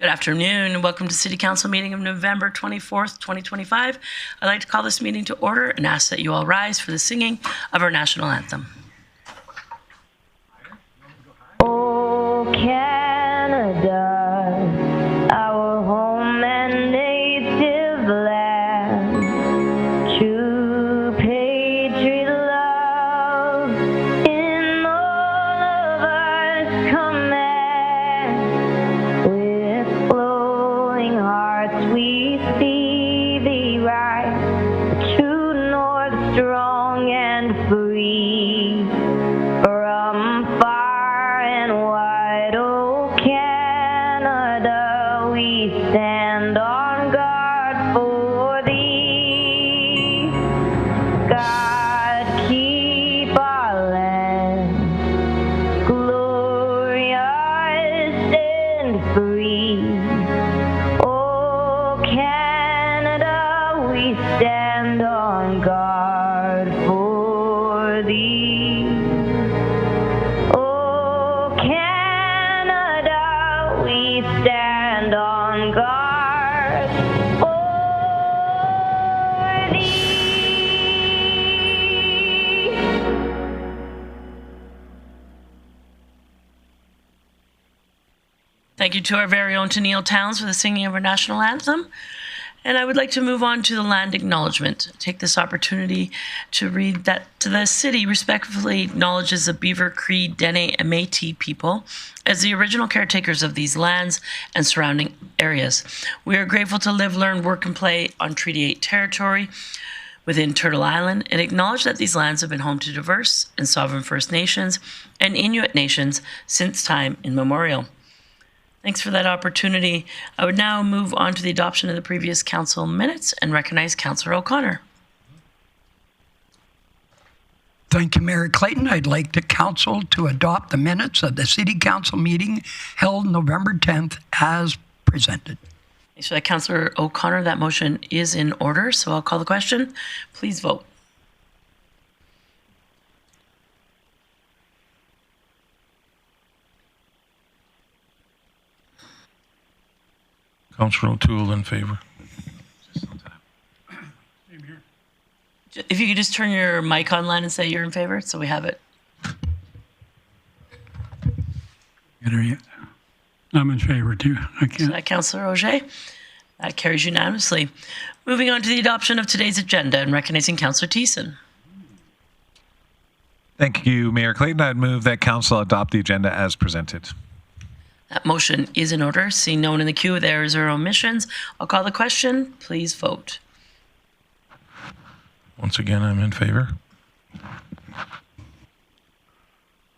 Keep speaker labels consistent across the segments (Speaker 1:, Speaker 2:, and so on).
Speaker 1: Good afternoon and welcome to City Council meeting of November 24th, 2025. I'd like to call this meeting to order and ask that you all rise for the singing of our national anthem.
Speaker 2: Oh, Canada, our home and native land, true patriot love in all of us command. With flowing hearts we see thee rise, the true north strong and free. From far and wide, oh Canada, we stand on guard for thee. God, keep our land glorious and free. Oh Canada, we stand on guard for thee. Oh Canada, we stand on guard for thee.
Speaker 1: Thank you to our very own Tennille Towns for the singing of our national anthem. And I would like to move on to the land acknowledgement. Take this opportunity to read that the city respectfully acknowledges the Beaver, Cree, Dene, and Métis people as the original caretakers of these lands and surrounding areas. We are grateful to live, learn, work, and play on Treaty 8 territory within Turtle Island and acknowledge that these lands have been home to diverse and sovereign First Nations and Inuit nations since time immemorial. Thanks for that opportunity. I would now move on to the adoption of the previous council minutes and recognize Councillor O'Connor.
Speaker 3: Thank you, Mayor Clayton. I'd like the council to adopt the minutes of the City Council meeting held November 10th as presented.
Speaker 1: Thanks for that, Councillor O'Connor. That motion is in order, so I'll call the question. Please vote.
Speaker 4: Councillor O'Toole in favour.
Speaker 1: If you could just turn your mic online and say you're in favor, so we have it.
Speaker 5: I'm in favor too. I
Speaker 1: So
Speaker 5: can't.
Speaker 1: that, Councillor Auger. That carries unanimously. Moving on to the adoption of today's agenda and recognizing Councillor Thiessen.
Speaker 6: Thank you, Mayor Clayton. I'd move that council adopt the agenda as presented.
Speaker 1: That motion is in order. Seeing no one in the queue with errors or omissions, I'll call the question. Please vote.
Speaker 4: Once again, I'm in favour.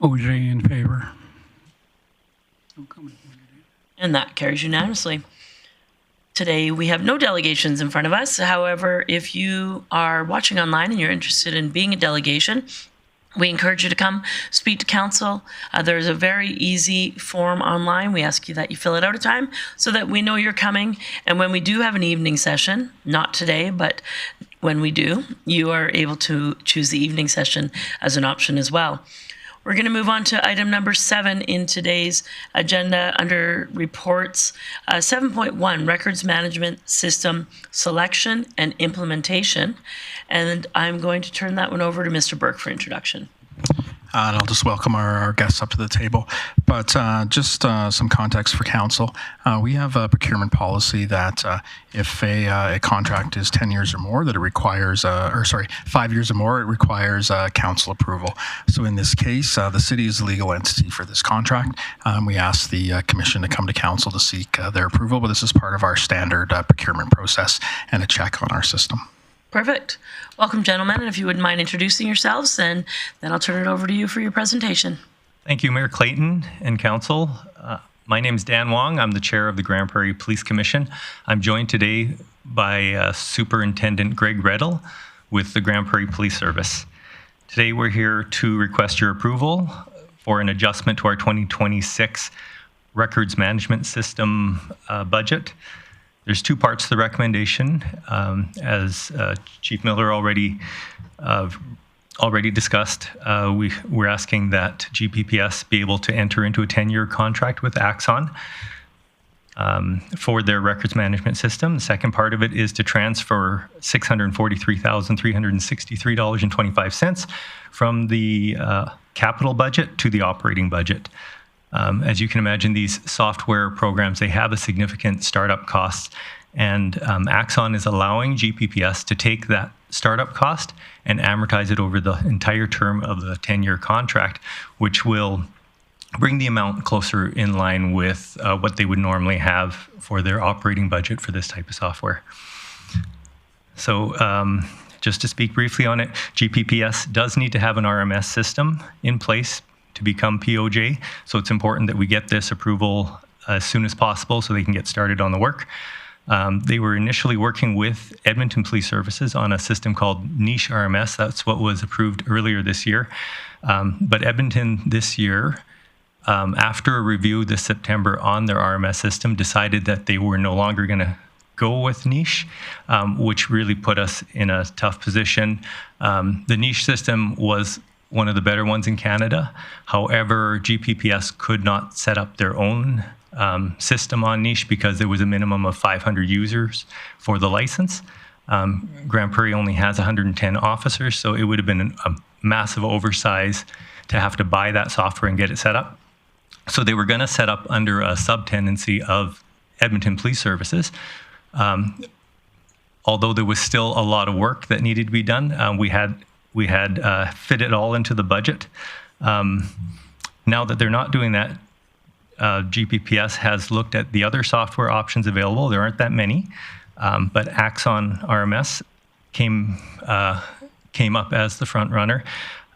Speaker 5: OJ in favor.
Speaker 1: And that carries unanimously. Today, we have no delegations in front of us. However, if you are watching online and you're interested in being a delegation, we encourage you to come speak to council. There's a very easy form online. We ask you that you fill it out at a time so that we know you're coming. And when we do have an evening session, not today, but when we do, you are able to choose the evening session as an option as well. We're going to move on to item number 7 in today's agenda under reports. 7.1, Records Management System Selection and Implementation. And I'm going to turn that one over to Mr. Burke for introduction.
Speaker 7: And I'll just welcome our guests up to the table. But just some context for council. We have a procurement policy that if a contract is 10 years or more, that it requires, 5 years or more, it requires council approval. So in this case, the city is the legal entity for this contract. We ask the commission to come to council to seek their approval, but this is part of our standard procurement process and a check on our system.
Speaker 1: Perfect. Welcome, gentlemen. And if you wouldn't mind introducing yourselves, then I'll turn it over to you for your presentation.
Speaker 8: Thank you, Mayor Clayton and Council. My name is Dan Wong. I'm the chair of the Grande Prairie Police Commission. I'm joined today by Superintendent Greg Reddle with the Grande Prairie Police Service. Today we're here to request your approval for an adjustment to our 2026 Records Management System budget. There's two parts to the recommendation. As Chief Miller already discussed, we're asking that GPPS be able to enter into a 10-year contract with Axon for their records management system. The second part of it is to transfer $643,363.25 from the capital budget to the operating budget. As you can imagine, these software programs, they have a significant startup cost, and Axon is allowing GPPS to take that startup cost and amortize it over the entire term of the 10-year contract, which will bring the amount closer in line with what they would normally have for their operating budget for this type of software. So just to speak briefly on it, GPPS does need to have an RMS system in place to become POJ. So it's important that we get this approval as soon as possible so they can get started on the work. They were initially working with Edmonton Police Services on a system called Niche RMS. That's what was approved earlier this year. But Edmonton this year, after a review this September on their RMS system, decided that they were no longer going to go with Niche, which really put us in a tough position. The Niche system was one of the better ones in Canada. However, GPPS could not set up their own system on Niche because there was a minimum of 500 users for the license. Grande Prairie only has 110 officers, so it would have been a massive oversize to have to buy that software and get it set up. So they were going to set up under a subtenancy of Edmonton Police Services. Although there was still a lot of work that needed to be done, we had fit it all into the budget. Now that they're not doing that, GPPS has looked at the other software options available. There aren't that many, but Axon RMS came up as the front runner.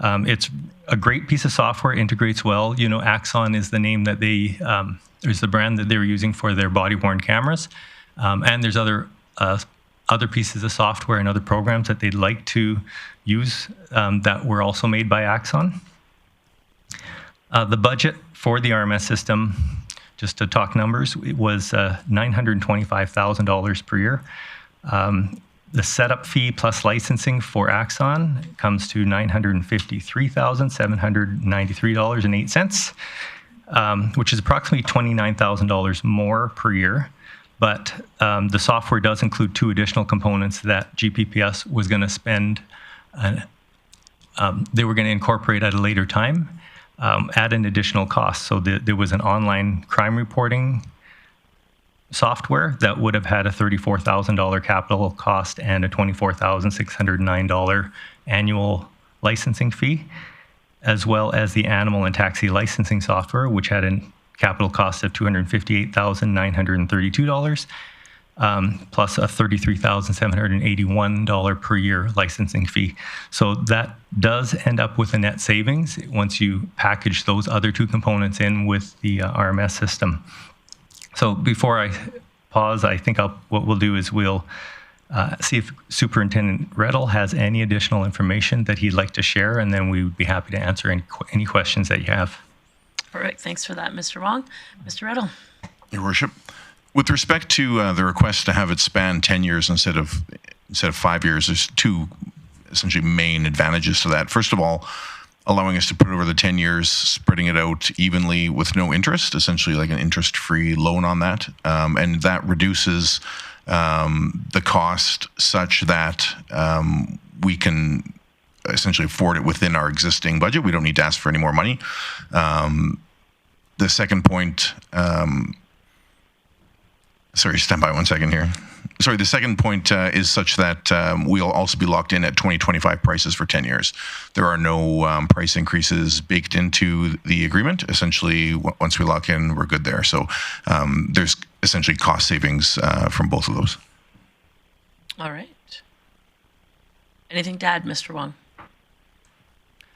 Speaker 8: It's a great piece of software, integrates well. You know, Axon is the name that is the brand that they were using for their body-worn cameras. And there's other pieces of software and other programs that they'd like to use that were also made by Axon. The budget for the RMS system, just to talk numbers, it was $925,000 per year. The setup fee plus licensing for Axon comes to $953,793.08, which is approximately $29,000 more per year. But the software does include two additional components that GPPS was going to spend, they were going to incorporate at a later time at an additional cost. So there was an online crime reporting software that would have had a $34,000 capital cost and a $24,609 annual licensing fee, as well as the animal and taxi licensing software, which had a capital cost of $258,932, plus a $33,781 per year licensing fee. So that does end up with a net savings once you package those other two components in with the RMS system. So before I pause, I think what we'll do is we'll see if Superintendent Rettel has any additional information that he'd like to share, and then we would be happy to answer any questions that you have.
Speaker 1: All right, thanks for that, Mr. Wong. Mr. Rettel.
Speaker 9: Your Worship, with respect to the request to have it span 10 years instead of 5 years, there's two essentially main advantages to that. First of all, allowing us to put it over the 10 years, spreading it out evenly with no interest, essentially like an interest-free loan on that. And that reduces the cost such that we can essentially afford it within our existing budget. We don't need to ask for any more money. The second point, sorry, stand by one second here. Sorry, the second point is such that we'll also be locked in at 2025 prices for 10 years. There are no price increases baked into the agreement. Essentially, once we lock in, we're good there. So there's essentially cost savings from both of those.
Speaker 1: All right. Anything to add, Mr. Wong?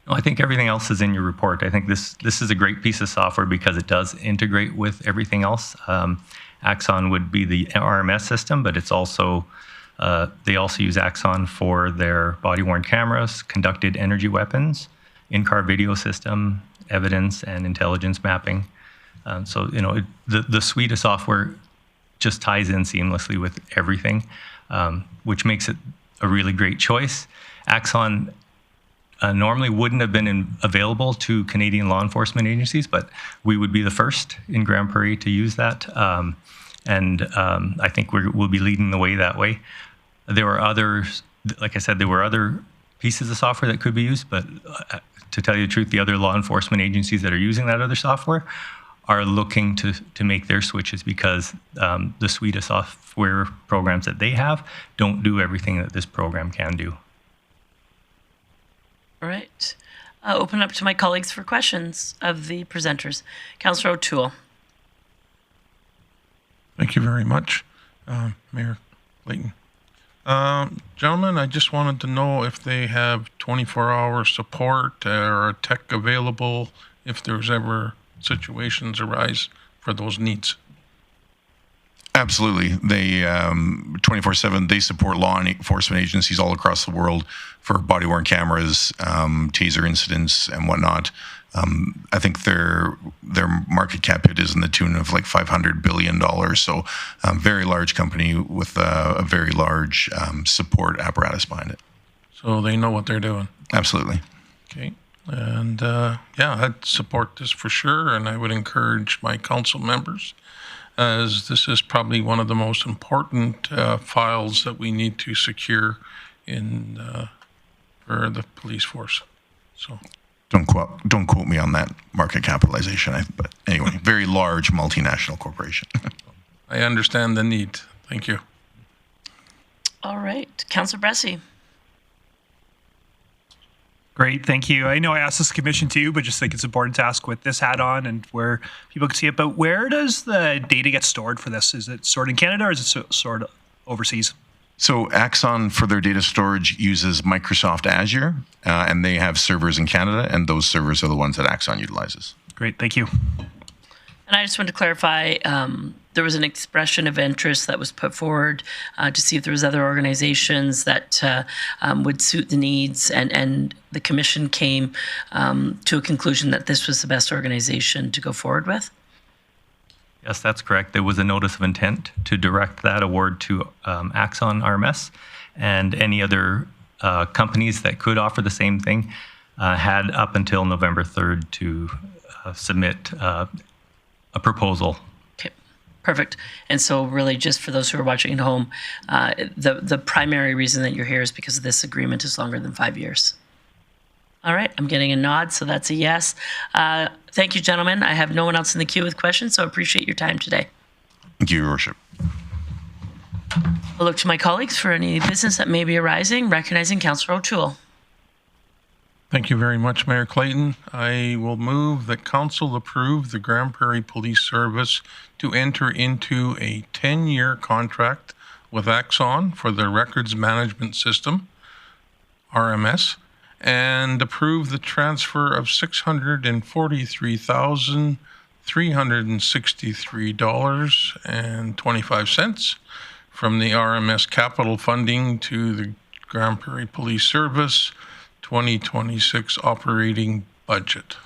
Speaker 8: No, I think everything else is in your report. I think this is a great piece of software because it does integrate with everything else. Axon would be the RMS system, but it's also they also use Axon for their body-worn cameras, conducted energy weapons, in-car video system, evidence, and intelligence mapping. So you know the suite of software just ties in seamlessly with everything, which makes it a really great choice. Axon normally wouldn't have been available to Canadian law enforcement agencies, but we would be the first in Grande Prairie to use that. And I think we'll be leading the way that way. There are others, like I said, there were other pieces of software that could be used, but to tell you the truth, the other law enforcement agencies that are using that other software are looking to make their switches because the suite of software programs that they have don't do everything that this program can do.
Speaker 1: All right. Open up to my colleagues for questions of the presenters. Councillor O'Toole.
Speaker 4: Thank you very much, Mayor Clayton. Gentlemen, I just wanted to know if they have 24-hour support or tech available if there's ever situations arise for those needs.
Speaker 9: Absolutely. They 24/7. They support law enforcement agencies all across the world for body-worn cameras, taser incidents, and whatnot. I think their market cap hit is in the tune of like $500 billion. So, very large company with a very large support apparatus behind it.
Speaker 4: So they know what they're doing.
Speaker 9: Absolutely.
Speaker 4: Okay. And yeah, I'd support this for sure. And I would encourage my council members, as this is probably one of the most important files that we need to secure in for the police force. So.
Speaker 9: Don't quote me on that market capitalization. But anyway, very large multinational corporation.
Speaker 4: I understand the need. Thank you.
Speaker 1: All right. Councillor Bressie.
Speaker 10: Great, thank you. I know I asked this commission too, but just think it's important to ask with this hat on and where people can see it. But where does the data get stored for this? Is it stored in Canada or is it stored overseas?
Speaker 9: So Axon, for their data storage, uses Microsoft Azure, and they have servers in Canada, and those servers are the ones that Axon utilizes.
Speaker 10: Great, thank you.
Speaker 1: And I just want to clarify, there was an expression of interest that was put forward to see if there was other organizations that would suit the needs, and the commission came to a conclusion that this was the best organization to go forward with.
Speaker 8: Yes, that's correct. There was a notice of intent to direct that award to Axon RMS, and any other companies that could offer the same thing had up until November 3rd to submit a proposal.
Speaker 1: Okay, perfect. And so really just for those who are watching at home, the primary reason that you're here is because this agreement is longer than 5 years. All right, I'm getting a nod, so that's a yes. Thank you, gentlemen. I have no one else in the queue with questions, so I appreciate your time today.
Speaker 9: Thank you, Your Worship.
Speaker 1: I'll look to my colleagues for any business that may be arising, recognizing Councillor O'Toole.
Speaker 4: Thank you very much, Mayor Clayton. I will move that council approve the Grande Prairie Police Service to enter into a 10-year contract with Axon for their records management system, RMS, and approve the transfer of $643,363.25 from the RMS capital funding to the Grande Prairie Police Service 2026 operating budget.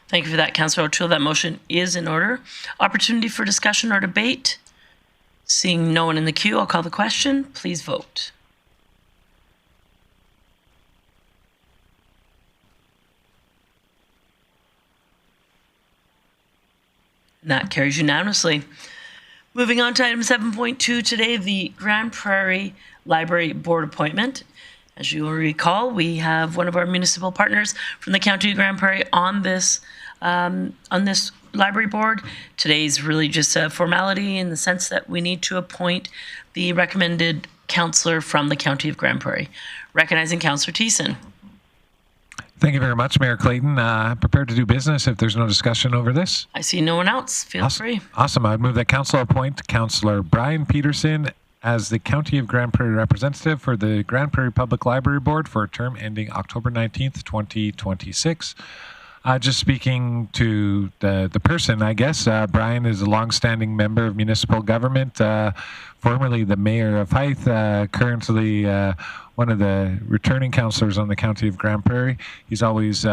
Speaker 1: Thank you for that, Councillor O'Toole. That motion is in order. Opportunity for discussion or debate. Seeing no one in the queue, I'll call the question. Please vote. And that carries unanimously. Moving on to item 7.2 today, the Grande Prairie Library Board appointment. As you will recall, we have one of our municipal partners from the County of Grande Prairie on this library board. Today's really just a formality in the sense that we need to appoint the recommended councillor from the County of Grande Prairie. Recognizing Councillor Thiessen.
Speaker 6: Thank you very much, Mayor Clayton. Prepared to do business if there's no discussion over this.
Speaker 1: I see no one else. Feel free.
Speaker 6: Awesome. I'd move that council appoint Councillor Brian Peterson as the County of Grande Prairie representative for the Grande Prairie Public Library Board for a term ending October 19th, 2026. Just speaking to the person, I guess, Brian is a longstanding member of municipal government, formerly the mayor of Hythe, currently one of the returning councillors on the County of Grande Prairie. He's always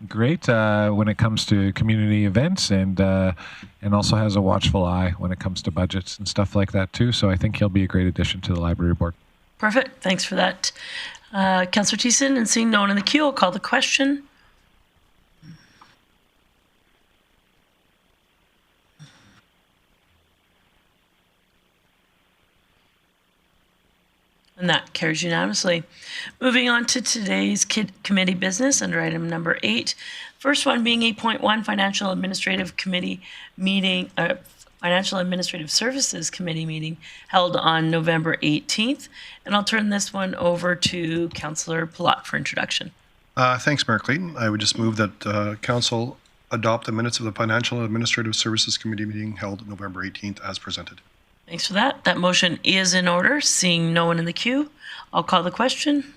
Speaker 6: great when it comes to community events, and also has a watchful eye when it comes to budgets and stuff like that too. So I think he'll be a great addition to the library board.
Speaker 1: Perfect. Thanks for that, Councillor Thiessen. And seeing no one in the queue, I'll call the question. And that carries unanimously. Moving on to today's committee business under item number 8. First one being 8.1 Financial Administrative Committee meeting, Financial Administrative Services Committee meeting held on November 18th. And I'll turn this one over to Councillor Palat for introduction.
Speaker 11: Thanks, Mayor Clayton. I would just move that Council adopt the minutes of the Financial Administrative Services Committee meeting held November 18th as presented.
Speaker 1: Thanks for that. That motion is in order. Seeing no one in the queue, I'll call the question.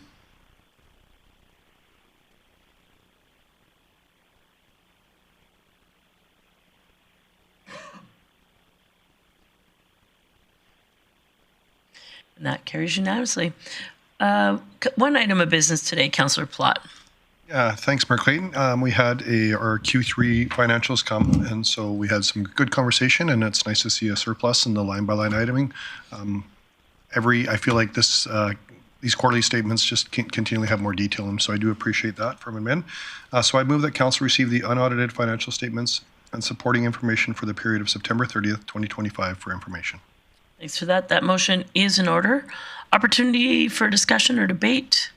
Speaker 1: And that carries unanimously. One item of business today, Councillor Plott.
Speaker 11: Yeah, thanks, Mayor Clayton. We had our Q3 financials come, and so we had some good conversation, and it's nice to see a surplus in the line-by-line iteming. I feel like these quarterly statements just continually have more detail in them, so I do appreciate that from admin. So I move that Council receive the unaudited financial statements and supporting information for the period of September 30th, 2025 for information.
Speaker 1: Thanks for that. That motion is in order. Opportunity for discussion or debate.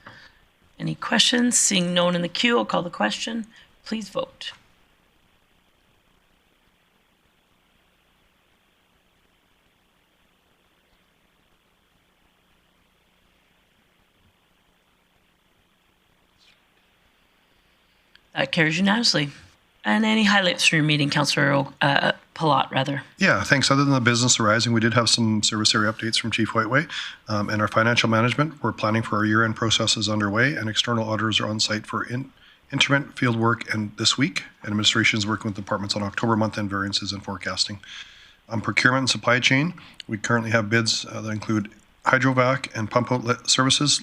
Speaker 1: Any questions? Seeing no one in the queue, I'll call the question. Please vote. That carries unanimously. And any highlights from your meeting, Councillor Palat, rather?
Speaker 11: Yeah, thanks. Other than the business arising, we did have some service area updates from Chief Whiteway. And our financial management, we're planning for our year-end processes underway, and external auditors are on site for instrument field work and this week. And administration is working with departments on October month-end variances and forecasting. On procurement and supply chain, we currently have bids that include hydrovac and pump outlet services,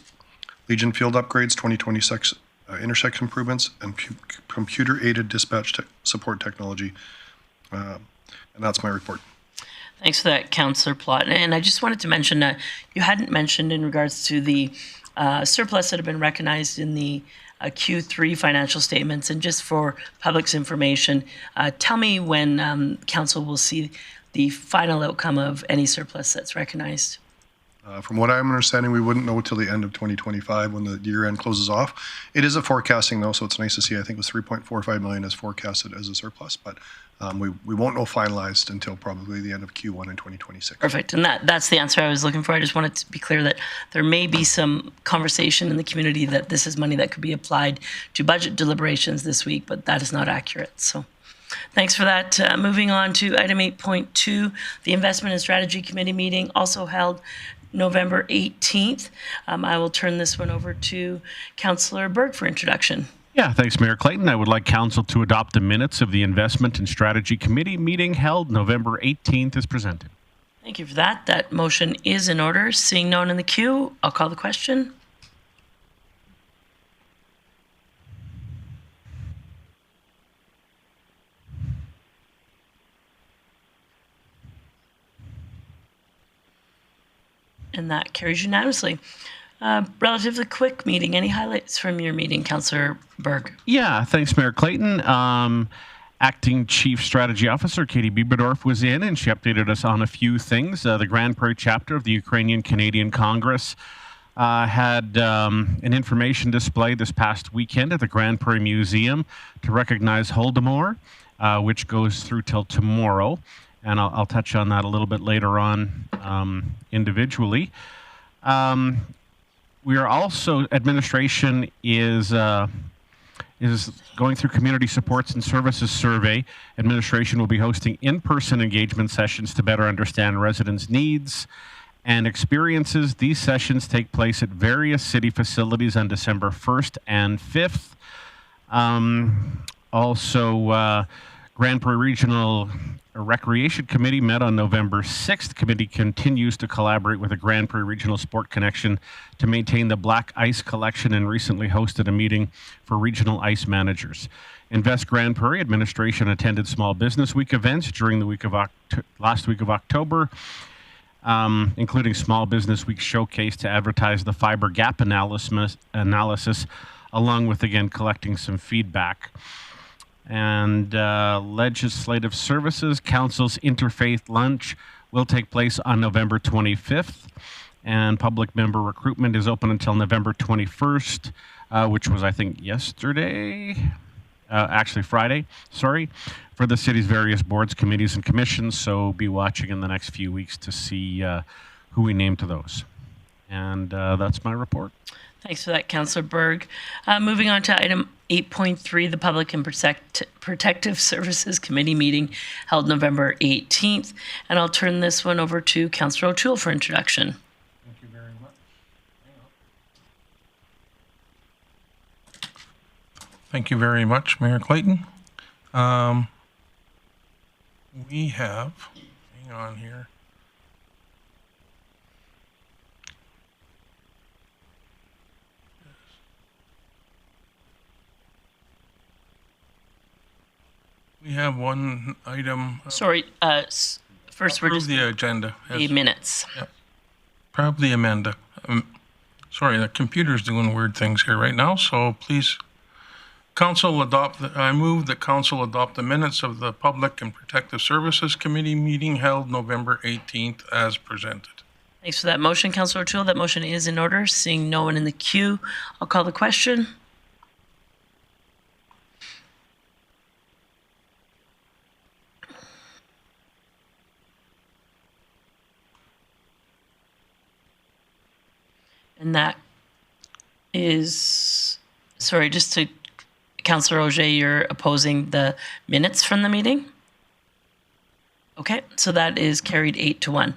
Speaker 11: Legion field upgrades, 2026 intersection improvements, and computer-aided dispatch support technology. And that's my report.
Speaker 1: Thanks for that, Councillor Plott. And I just wanted to mention, you hadn't mentioned in regards to the surplus that have been recognized in the Q3 financial statements. And just for public's information, tell me when Council will see the final outcome of any surplus that's recognized.
Speaker 11: From what I'm understanding, we wouldn't know till the end of 2025 when the year end closes off. It is a forecasting though, so it's nice to see. I think it was 3.45 million is forecasted as a surplus, but we won't know finalized until probably the end of Q1 in 2026.
Speaker 1: Perfect, and that's the answer I was looking for. I just wanted to be clear that there may be some conversation in the community that this is money that could be applied to budget deliberations this week, but that is not accurate. So thanks for that. Moving on to item 8.2, the Investment and Strategy Committee meeting also held November 18th. I will turn this one over to Councillor Berg for introduction.
Speaker 12: Yeah, thanks, Mayor Clayton. I would like Council to adopt the minutes of the Investment and Strategy Committee meeting held November 18th as presented.
Speaker 1: Thank you for that. That motion is in order. Seeing no one in the queue, I'll call the question. And that carries unanimously. Relatively quick meeting. Any highlights from your meeting, Councillor Berg?
Speaker 12: Yeah, thanks, Mayor Clayton. Acting Chief Strategy Officer Katie Bieberdorf was in, and she updated us on a few things. The Grande Prairie chapter of the Ukrainian-Canadian Congress had an information display this past weekend at the Grande Prairie Museum to recognize Holodomor, which goes through till tomorrow. And I'll touch on that a little bit later on individually. We are also, administration is going through community supports and services survey. Administration will be hosting in-person engagement sessions to better understand residents' needs and experiences. These sessions take place at various city facilities on December 1st and 5th. Grande Prairie Regional Recreation Committee met on November 6th. Committee continues to collaborate with the Grande Prairie Regional Sport Connection to maintain the Black Ice Collection and recently hosted a meeting for regional ice managers. Invest Grande Prairie administration attended Small Business Week events during the week of last week of October, including Small Business Week showcase to advertise the fiber gap analysis, along with, again, collecting some feedback. And Legislative Services Council's Interfaith Lunch will take place on November 25th. And public member recruitment is open until November 21st, which was, I think, yesterday. Actually, Friday, sorry, for the city's various boards, committees, and commissions. So be watching in the next few weeks to see who we name to those. And that's my report.
Speaker 1: Thanks for that, Councillor Berg. Moving on to item 8.3, the Public and Protective Services Committee meeting held November 18th. And I'll turn this one over to Councillor O'Toole for introduction.
Speaker 4: Thank you very much. Thank you very much, Mayor Clayton. We have, hang on here. We have one item.
Speaker 1: Sorry, first we're
Speaker 4: approve
Speaker 1: just
Speaker 4: the agenda.
Speaker 1: the minutes.
Speaker 4: Yep. Probably amenda. Sorry, the computer's doing weird things here right now, so please, Council I move that Council adopt the minutes of the Public and Protective Services Committee meeting held November 18th as presented.
Speaker 1: Thanks for that motion, Councillor O'Toole. That motion is in order. Seeing no one in the queue, I'll call the question. And that is, sorry, just to, Councillor Auger, you're opposing the minutes from the meeting? Okay, so that is carried 8-1.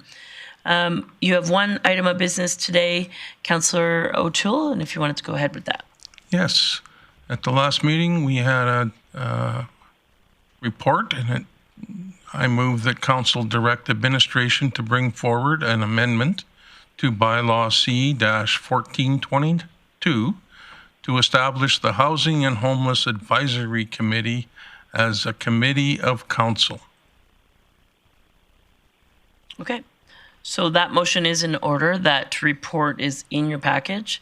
Speaker 1: You have one item of business today, Councillor O'Toole, and if you wanted to go ahead with that.
Speaker 4: Yes, at the last meeting, we had a report, and I move that Council direct administration to bring forward an amendment to Bylaw C-1422 to establish the Housing and Homeless Advisory Committee as a committee of council.
Speaker 1: Okay, so that motion is in order. That report is in your package.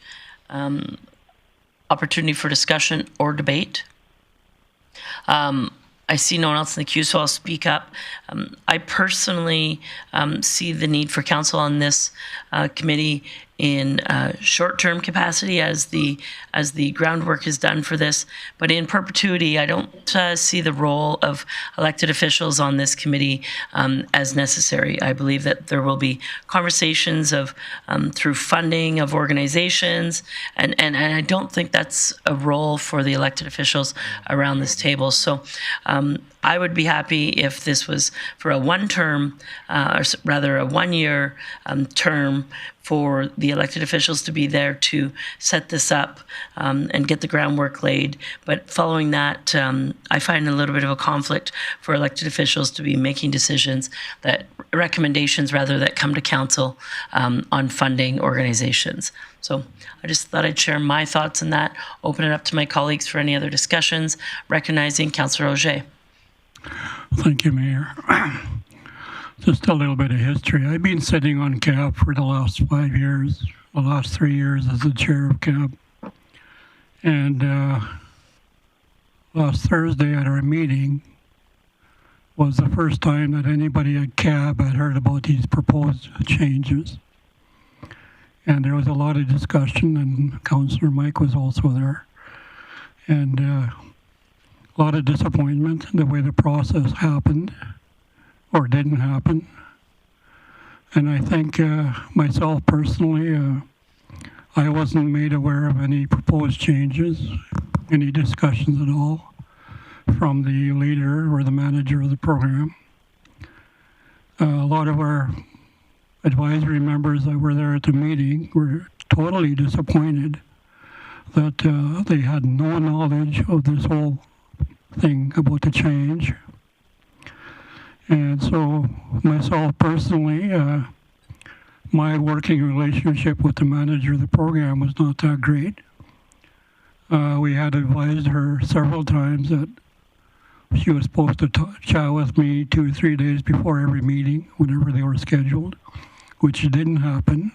Speaker 1: Opportunity for discussion or debate. I see no one else in the queue, so I'll speak up. I personally see the need for council on this committee in short-term capacity as the groundwork is done for this, but in perpetuity, I don't see the role of elected officials on this committee as necessary. I believe that there will be conversations of through funding of organizations, and I don't think that's a role for the elected officials around this table. So I would be happy if this was for a one-term, or rather a one-year term for the elected officials to be there to set this up and get the groundwork laid. But following that, I find a little bit of a conflict for elected officials to be making decisions, that recommendations rather, that come to council on funding organizations. So I just thought I'd share my thoughts on that, open it up to my colleagues for any other discussions, recognizing Councillor Auger.
Speaker 5: Thank you, Mayor. Just a little bit of history. I've been sitting on CAB for the last 5 years, the last 3 years as the chair of CAB. And last Thursday at our meeting was the first time that anybody at CAB had heard about these proposed changes. And there was a lot of discussion, and Councillor Mike was also there. And a lot of disappointment the way the process happened or didn't happen. And I think myself personally, I wasn't made aware of any proposed changes, any discussions at all from the leader or the manager of the program. A lot of our advisory members that were there at the meeting were totally disappointed that they had no knowledge of this whole thing about the change. And so myself personally, my working relationship with the manager of the program was not that great. We had advised her several times that she was supposed to chat with me 2 or 3 days before every meeting, whenever they were scheduled, which didn't happen.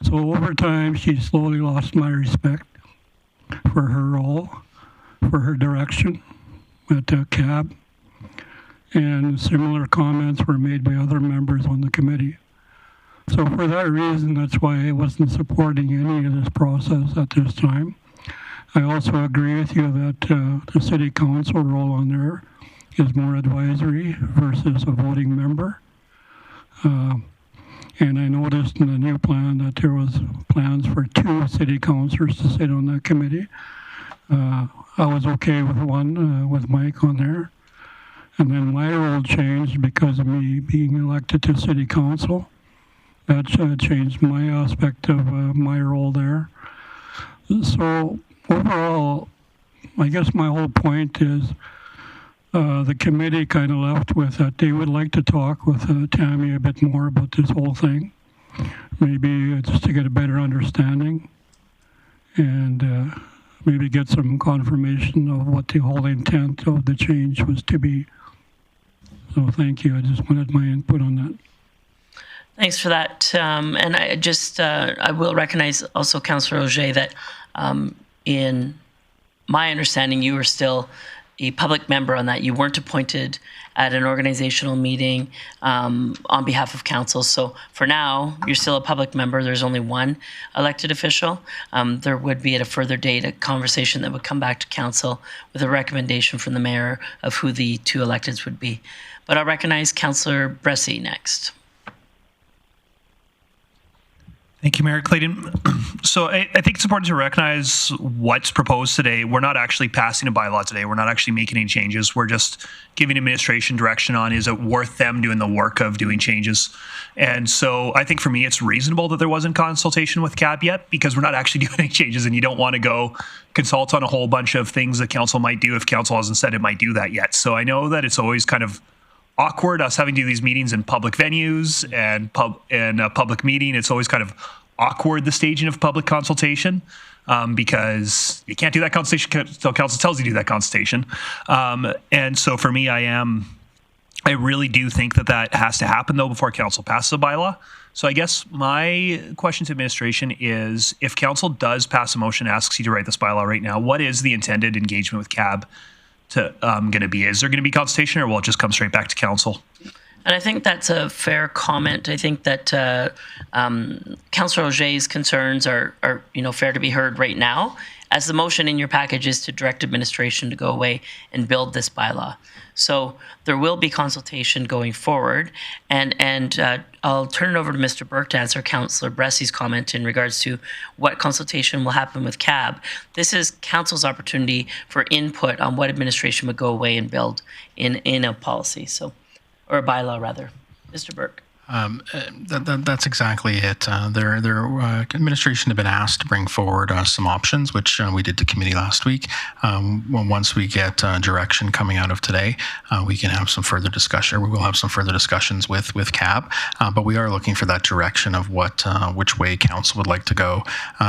Speaker 5: So over time, she slowly lost my respect for her role, for her direction at CAB. And similar comments were made by other members on the committee. So for that reason, that's why I wasn't supporting any of this process at this time. I also agree with you that the city council role on there is more advisory versus a voting member. And I noticed in the new plan that there was plans for 2 city councilors to sit on that committee. I was okay with one, with Mike on there. And then my role changed because of me being elected to city council. That changed my aspect of my role there. So overall, I guess my whole point is the committee kind of left with that they would like to talk with Tammy a bit more about this whole thing. Maybe just to get a better understanding and maybe get some confirmation of what the whole intent of the change was to be. So thank you. I just wanted my input on that.
Speaker 1: Thanks for that. And I just, I will recognize also Councillor Auger that in my understanding, you were still a public member on that. You weren't appointed at an organizational meeting on behalf of council. So for now, you're still a public member. There's only one elected official. There would be at a further date a conversation that would come back to council with a recommendation from the mayor of who the 2 electeds would be. But I'll recognize Councillor Bressie next.
Speaker 10: Thank you, Mayor Clayton. So I think it's important to recognize what's proposed today. We're not actually passing a bylaw today. We're not actually making any changes. We're just giving administration direction on, is it worth them doing the work of doing changes? And so I think for me, it's reasonable that there wasn't consultation with CAB yet, because we're not actually doing any changes, and you don't want to go consult on a whole bunch of things that council might do if council hasn't said it might do that yet. So I know that it's always kind of awkward us having to do these meetings in public venues and a public meeting. It's always kind of awkward, the staging of public consultation, because you can't do that consultation until council tells you to do that consultation. And so for me, I really do think that has to happen though before council passes a bylaw. So I guess my question to administration is, if council does pass a motion, asks you to write this bylaw right now, what is the intended engagement with CAB going to be? Is there going to be consultation, or will it just come straight back to council?
Speaker 1: And I think that's a fair comment. I think that Councillor Auger's concerns are fair to be heard right now, as the motion in your package is to direct administration to go away and build this bylaw. So there will be consultation going forward, and I'll turn it over to Mr. Burke to answer Councillor Bressie's comment in regards to what consultation will happen with CAB. This is council's opportunity for input on what administration would go away and build in a policy. So. Or a bylaw, rather. Mr. Burke.
Speaker 7: That's exactly it. Their administration have been asked to bring forward some options, which we did to committee last week. Once we get direction coming out of today, we can have some further discussion. We will have some further discussions with CAB, but we are looking for that direction of which way council would like to go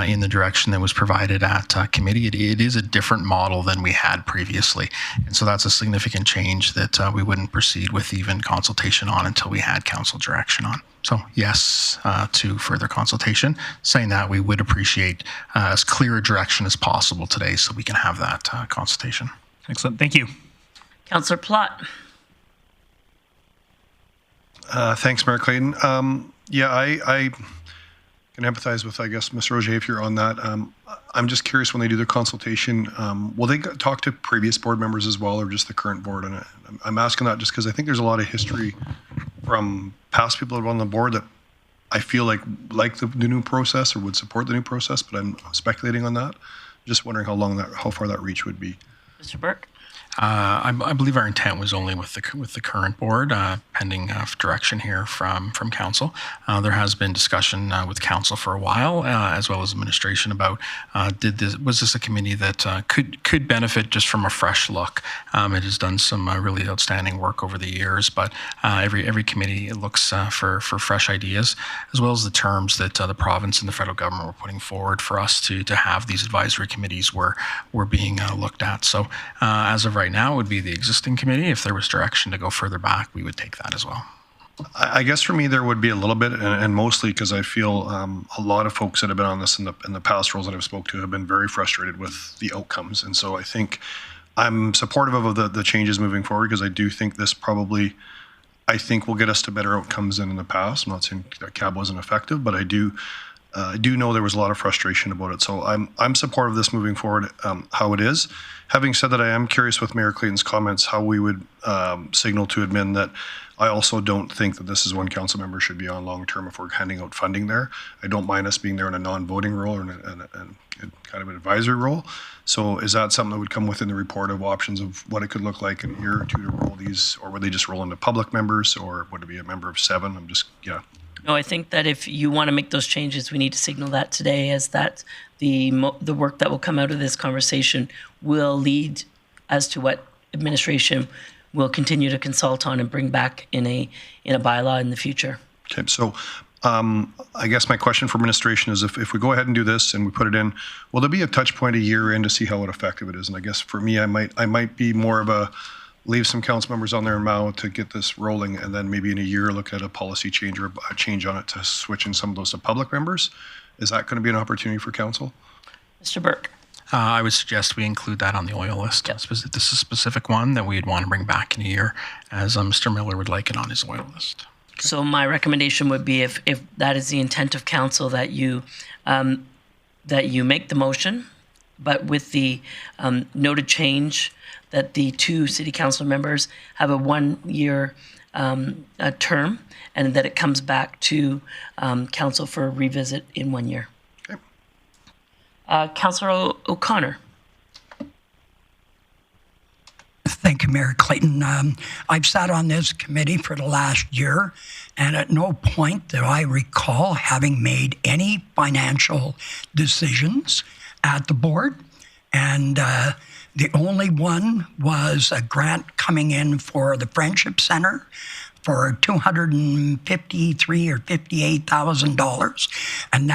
Speaker 7: in the direction that was provided at committee. It is a different model than we had previously, and so that's a significant change that we wouldn't proceed with even consultation on until we had council direction on. So yes, to further consultation. Saying that, we would appreciate as clear a direction as possible today so we can have that consultation.
Speaker 10: Excellent. Thank you.
Speaker 1: Councillor Plott.
Speaker 11: Thanks, Mayor Clayton. I can empathize with, I guess, Mr. Auger, if you're on that. I'm just curious, when they do their consultation, will they talk to previous board members as well, or just the current board? And I'm asking that just because I think there's a lot of history from past people that are on the board that I feel like the new process or would support the new process, but I'm speculating on that. Just wondering how far that reach would be.
Speaker 1: Mr. Burke.
Speaker 7: I believe our intent was only with the current board, pending direction here from council. There has been discussion with council for a while, as well as administration, about was this a committee that could benefit just from a fresh look. It has done some really outstanding work over the years, but every committee looks for fresh ideas, as well as the terms that the province and the federal government were putting forward for us to have these advisory committees were being looked at. So as of right now, it would be the existing committee. If there was direction to go further back, we would take that as well.
Speaker 11: I guess for me, there would be a little bit, and mostly because I feel a lot of folks that have been on this in the past roles that I've spoke to have been very frustrated with the outcomes. And so I think I'm supportive of the changes moving forward, because I do think this probably I think will get us to better outcomes than in the past. I'm not saying that CAB wasn't effective, but I do know there was a lot of frustration about it. So I'm supportive of this moving forward, how it is. Having said that, I am curious with Mayor Clayton's comments how we would signal to admin that I also don't think that this is one council member should be on long term if we're handing out funding there. I don't mind us being there in a non-voting role or in kind of an advisory role. So is that something that would come within the report of options of what it could look like in a year or two to roll these, or would they just roll into public members, or would it be a member of 7?
Speaker 1: No, I think that if you want to make those changes, we need to signal that today, as that the work that will come out of this conversation will lead as to what administration will continue to consult on and bring back in a bylaw in the future.
Speaker 11: Okay, so I guess my question for administration is if we go ahead and do this and we put it in, will there be a touch point a year in to see how effective it is? And I guess for me, I might be more of a leave some council members on there now to get this rolling, and then maybe in a year look at a policy change or a change on it to switch in some of those to public members. Is that going to be an opportunity for council?
Speaker 1: Mr. Burke.
Speaker 7: I would suggest we include that on the oil list. Yep. This is a specific one that we'd want to bring back in a year, as Mr. Miller would like it on his oil list.
Speaker 1: Okay. So my recommendation would be, if that is the intent of council, that you make the motion, but with the noted change that the 2 city council members have a 1-year term, and that it comes back to council for a revisit in 1 year. Councillor O'Connor.
Speaker 3: Thank you, Mayor Clayton. I've sat on this committee for the last year, and at no point do I recall having made any financial decisions at the board. And the only one was a grant coming in for the Friendship Center for $253,000 or $58,000, and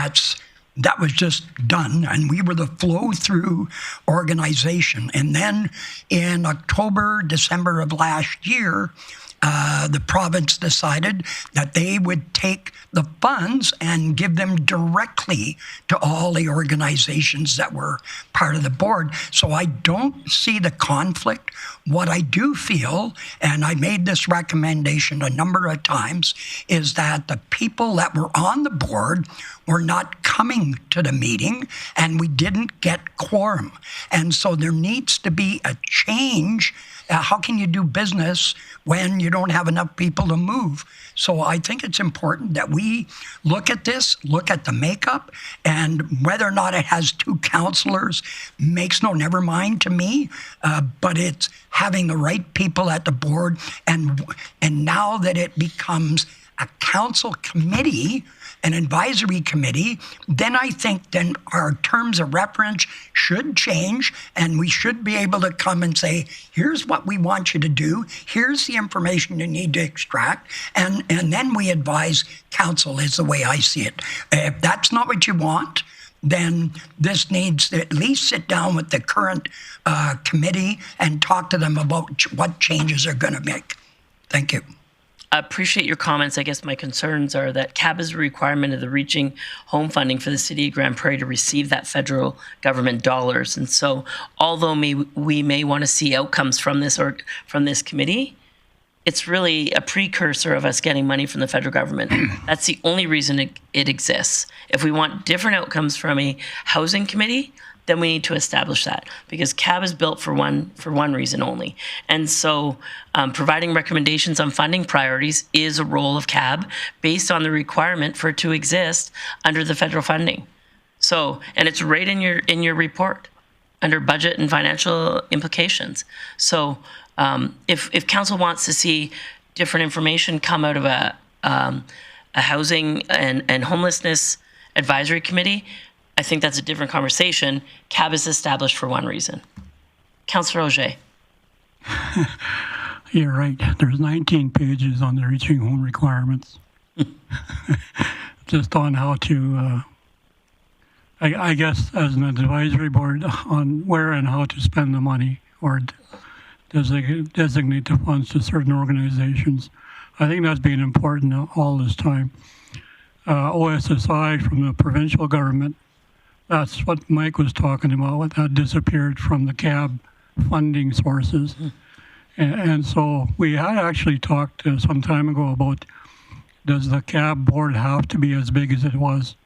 Speaker 3: that was just done, and we were the flow-through organization. And then in October, December of last year, the province decided that they would take the funds and give them directly to all the organizations that were part of the board. So I don't see the conflict. What I do feel, and I made this recommendation a number of times, is that the people that were on the board were not coming to the meeting, and we didn't get quorum. And so there needs to be a change. How can you do business when you don't have enough people to move? So I think it's important that we look at this, look at the makeup, and whether or not it has 2 councillors makes never mind to me, but it's having the right people at the board. And now that it becomes a council committee, an advisory committee, then I think then our terms of reference should change, and we should be able to come and say, here's what we want you to do, here's the information you need to extract, and then we advise council, is the way I see it. If that's not what you want, then this needs to at least sit down with the current committee and talk to them about what changes they're going to make. Thank you.
Speaker 1: I appreciate your comments. I guess my concerns are that CAB is a requirement of the Reaching Home funding for the city of Grande Prairie to receive that federal government dollars. And so although we may want to see outcomes from this committee, it's really a precursor of us getting money from the federal government. That's the only reason it exists. If we want different outcomes from a housing committee, then we need to establish that, because CAB is built for one reason only. And so providing recommendations on funding priorities is a role of CAB based on the requirement for it to exist under the federal funding. So, and it's right in your report under budget and financial implications. So if council wants to see different information come out of a housing and homelessness advisory committee, I think that's a different conversation. CAB is established for one reason. Councillor Auger.
Speaker 5: You're right. There's 19 pages on the reaching home requirements. Just on how to, I guess, as an advisory board, on where and how to spend the money or designate the funds to certain organizations. I think that's been important all this time. OSSI from the provincial government, that's what Mike was talking about, that disappeared from the CAB funding sources. And so we had actually talked some time ago about, does the cab board have to be as big as it was?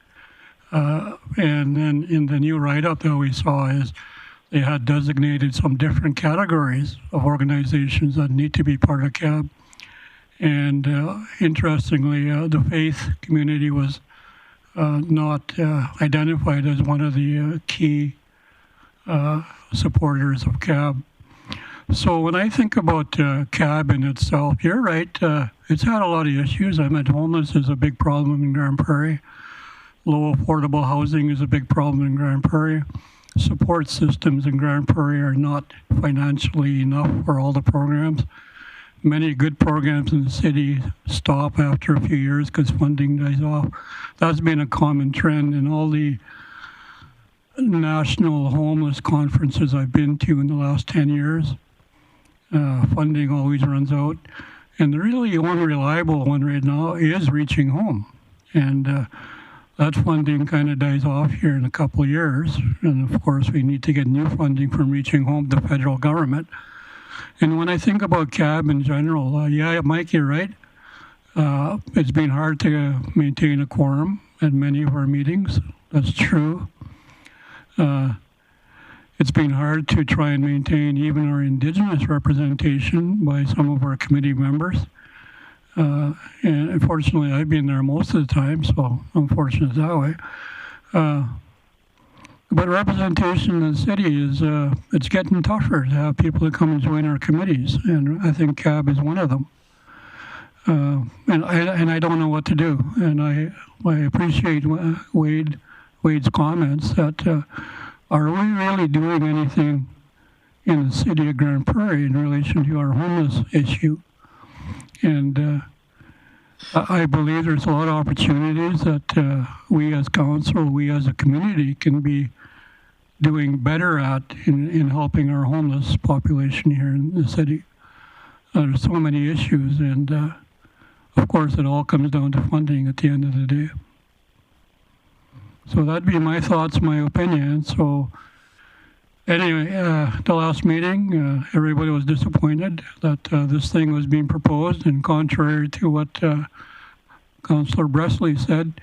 Speaker 5: And then in the new write-up that we saw is they had designated some different categories of organizations that need to be part of CAB. And interestingly, the faith community was not identified as one of the key supporters of CAB. So when I think about CAB in itself, you're right, it's had a lot of issues. I mean, homeless is a big problem in Grande Prairie. Low affordable housing is a big problem in Grande Prairie. Support systems in Grande Prairie are not financially enough for all the programs. Many good programs in the city stop after a few years because funding dies off. That's been a common trend in all the national homeless conferences I've been to in the last 10 years. Funding always runs out. And the really unreliable one right now is Reaching Home. And that funding kind of dies off here in a couple of years. And of course, we need to get new funding from Reaching Home, the federal government. And when I think about CAB in general, yeah, Mike, you're right. It's been hard to maintain a quorum at many of our meetings. That's true. It's been hard to try and maintain even our Indigenous representation by some of our committee members. And unfortunately, I've been there most of the time, so I'm fortunate that way. But representation in the city is, it's getting tougher to have people that come and join our committees, and I think CAB is one of them. And I don't know what to do, and I appreciate Wade's comments that are we really doing anything in the city of Grande Prairie in relation to our homeless issue? And I believe there's a lot of opportunities that we as council, we as a community can be doing better at in helping our homeless population here in the city. There's so many issues, and of course it all comes down to funding at the end of the day. So that'd be my thoughts, my opinion. So anyway, the last meeting, everybody was disappointed that this thing was being proposed, and contrary to what Councillor Bresley said,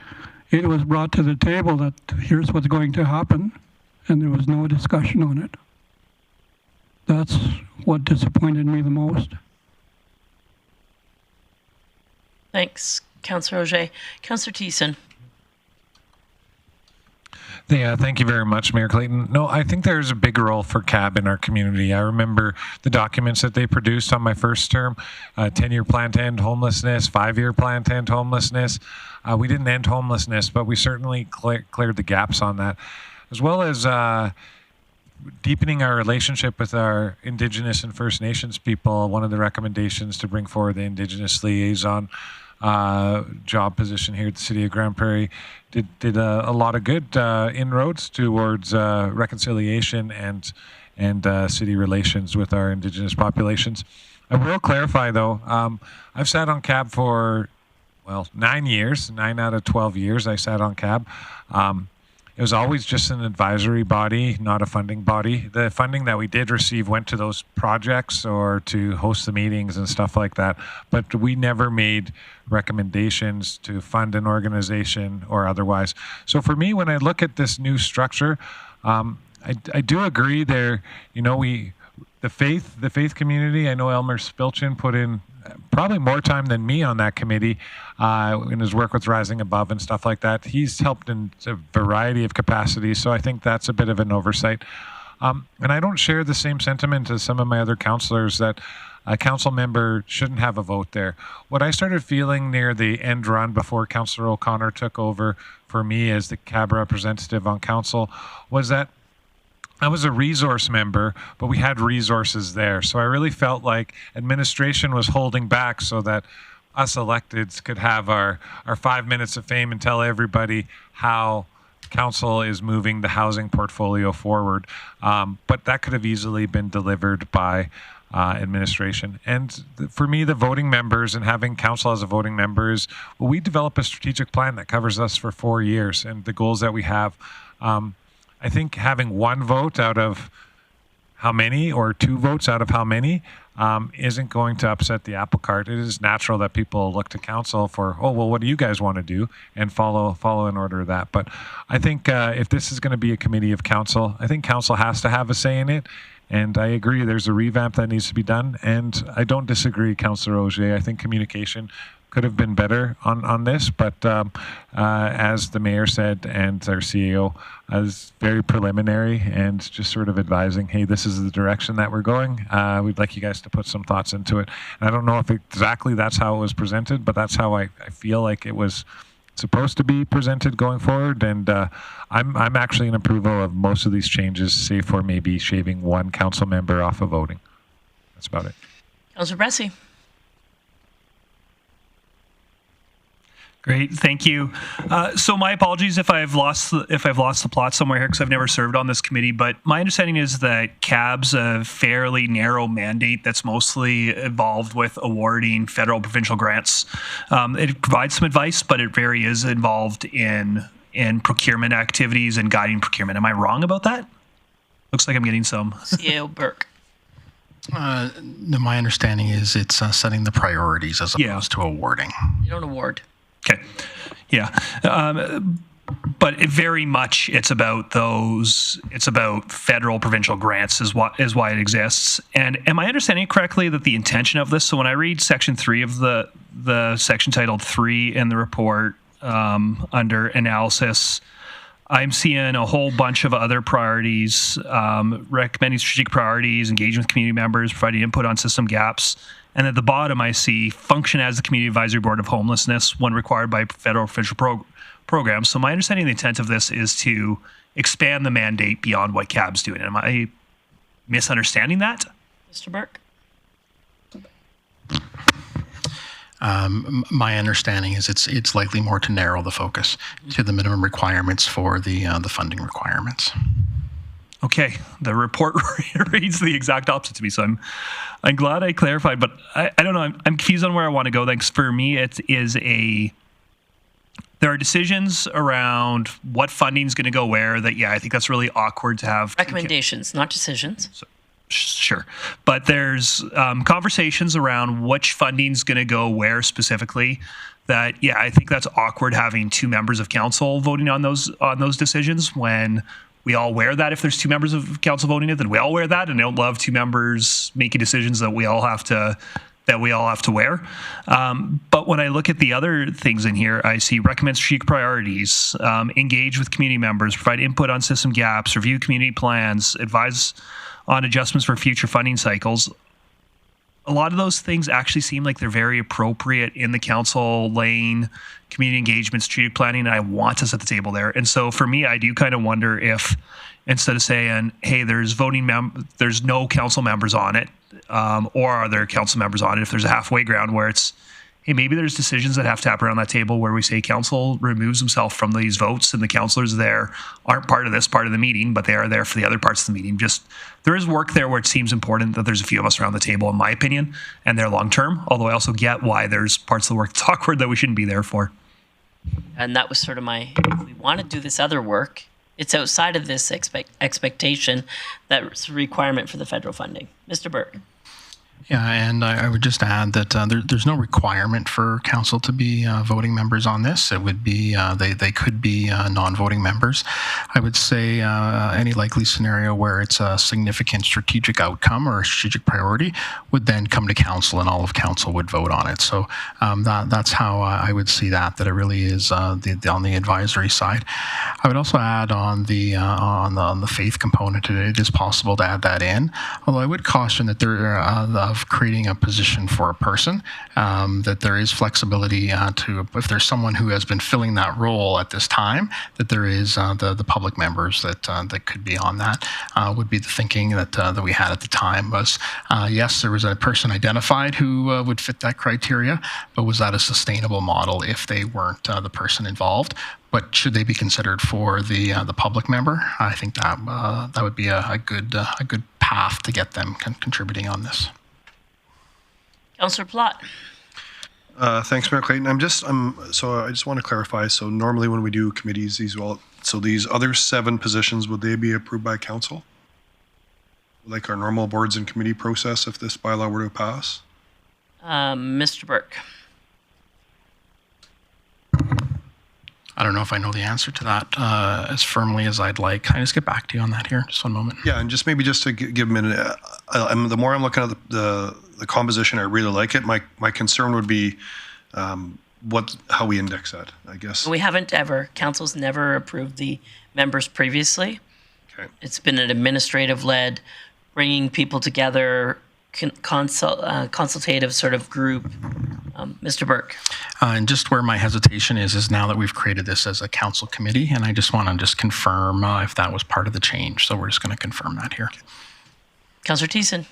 Speaker 5: it was brought to the table that here's what's going to happen, and there was no discussion on it. That's what disappointed me the most.
Speaker 1: Thanks, Councillor Auger. Councillor Thiessen.
Speaker 6: Yeah, thank you very much, Mayor Clayton. No, I think there's a big role for CAB in our community. I remember the documents that they produced on my first term, 10-year plan to end homelessness, 5-year plan to end homelessness. We didn't end homelessness, but we certainly cleared the gaps on that, as well as deepening our relationship with our Indigenous and First Nations people. One of the recommendations to bring forward the Indigenous liaison job position here at the City of Grande Prairie did a lot of good inroads towards reconciliation and city relations with our Indigenous populations. I will clarify, though, I've sat on CAB for, well, 9 years, 9 out of 12 years I sat on CAB. It was always just an advisory body, not a funding body. The funding that we did receive went to those projects or to host the meetings and stuff like that. But we never made recommendations to fund an organization or otherwise. So for me, when I look at this new structure, I do agree there. You know, the faith community. I know Elmer Spilchin put in probably more time than me on that committee in his work with Rising Above and stuff like that. He's helped in a variety of capacities, so I think that's a bit of an oversight. And I don't share the same sentiment as some of my other councillors that a council member shouldn't have a vote there. What I started feeling near the end run before Councillor O'Connor took over for me as the CAB representative on council was that I was a resource member, but we had resources there. So I really felt like administration was holding back so that us electeds could have our 5 minutes of fame and tell everybody how council is moving the housing portfolio forward. But that could have easily been delivered by administration. And for me, the voting members and having council as a voting member is, well, we develop a strategic plan that covers us for 4 years and the goals that we have. I think having one vote out of how many or 2 votes out of how many isn't going to upset the apple cart. It is natural that people look to council for, oh, well, what do you guys want to do, and follow in order of that. But I think if this is going to be a committee of council, I think council has to have a say in it. And I agree, there's a revamp that needs to be done. And I don't disagree, Councillor Auger. I think communication could have been better on this, but as the mayor said and our CEO, as very preliminary and just sort of advising, hey, this is the direction that we're going. We'd like you guys to put some thoughts into it. And I don't know if exactly that's how it was presented, but that's how I feel like it was supposed to be presented going forward. And I'm actually in approval of most of these changes, save for maybe shaving 1 council member off of voting. That's about it.
Speaker 1: Councillor Bressie.
Speaker 10: Great, thank you. So my apologies if I've lost the plot somewhere here, because I've never served on this committee. But my understanding is that CAB's a fairly narrow mandate that's mostly involved with awarding federal provincial grants. It provides some advice, but it very is involved in procurement activities and guiding procurement. Am I wrong about that? Looks like I'm getting some.
Speaker 1: CEO Burke.
Speaker 7: My understanding is it's setting the priorities as opposed to awarding.
Speaker 1: You don't award.
Speaker 10: Okay. Yeah. But it very much it's about federal provincial grants is why it exists. And am I understanding correctly that the intention of this, so when I read section 3 of the section titled 3 in the report under analysis, I'm seeing a whole bunch of other priorities, recommending strategic priorities, engaging with community members, providing input on system gaps. And at the bottom, I see function as the Community Advisory Board of Homelessness when required by federal official programs. So my understanding of the intent of this is to expand the mandate beyond what CAB's doing. Am I misunderstanding that?
Speaker 1: Mr. Burke?
Speaker 7: My understanding is it's likely more to narrow the focus to the minimum requirements for the funding requirements.
Speaker 10: Okay, the report reads the exact opposite to me, so I'm glad I clarified, but I don't know, I'm confused on where I want to go. Thanks. For me, there are decisions around what funding is going to go where that, I think that's really awkward to have.
Speaker 1: Recommendations, not decisions.
Speaker 10: So, sure. But there's conversations around which funding is going to go where specifically that, I think that's awkward having 2 members of council voting on those decisions when we all wear that. If there's 2 members of council voting it, then we all wear that, and I don't love 2 members making decisions that we all have to wear. But when I look at the other things in here, I see recommend strategic priorities, engage with community members, provide input on system gaps, review community plans, advise on adjustments for future funding cycles. A lot of those things actually seem like they're very appropriate in the council lane, community engagement, strategic planning, and I want us at the table there. And so for me, I do kind of wonder if instead of saying, hey, there's there's no council members on it, or are there council members on it, if there's a halfway ground where it's, hey, maybe there's decisions that have to happen around that table where we say council removes himself from these votes and the councillors there aren't part of this part of the meeting, but they are there for the other parts of the meeting. Just there is work there where it seems important that there's a few of us around the table, in my opinion, and they're long term, although I also get why there's parts of the work that's awkward that we shouldn't be there for.
Speaker 1: And that was sort of if we want to do this other work, it's outside of this expectation that's a requirement for the federal funding. Mr. Burke.
Speaker 7: Yeah, and I would just add that there's no requirement for council to be voting members on this. It would be, they could be non-voting members. I would say any likely scenario where it's a significant strategic outcome or a strategic priority would then come to council and all of council would vote on it. So that's how I would see that it really is on the advisory side. I would also add on the faith component, it is possible to add that in, although I would caution that there of creating a position for a person, that there is flexibility to, if there's someone who has been filling that role at this time, that there is the public members that could be on that. Would be the thinking that we had at the time was, yes, there was a person identified who would fit that criteria, but was that a sustainable model if they weren't the person involved? But should they be considered for the public member? I think that would be a good path to get them contributing on this.
Speaker 1: Councillor Plott.
Speaker 11: Thanks, Mayor Clayton. So I just want to clarify. So normally when we do committees, these other 7 positions, would they be approved by council? like our normal boards and committee process if this bylaw were to pass?
Speaker 1: Mr. Burke.
Speaker 7: I don't know if I know the answer to that as firmly as I'd like. Can I just get back to you on that here? Just one moment.
Speaker 11: Yeah, and just maybe just to give a minute, the more I'm looking at the composition, I really like it. My concern would be how we index that, I guess.
Speaker 1: We haven't ever, council's never approved the members previously.
Speaker 11: Okay.
Speaker 1: It's been an administrative-led, bringing people together, consultative sort of group. Mr. Burke.
Speaker 7: And just where my hesitation is now that we've created this as a council committee, and I just want to just confirm if that was part of the change. So we're just going to confirm that here.
Speaker 1: Councillor Thiessen.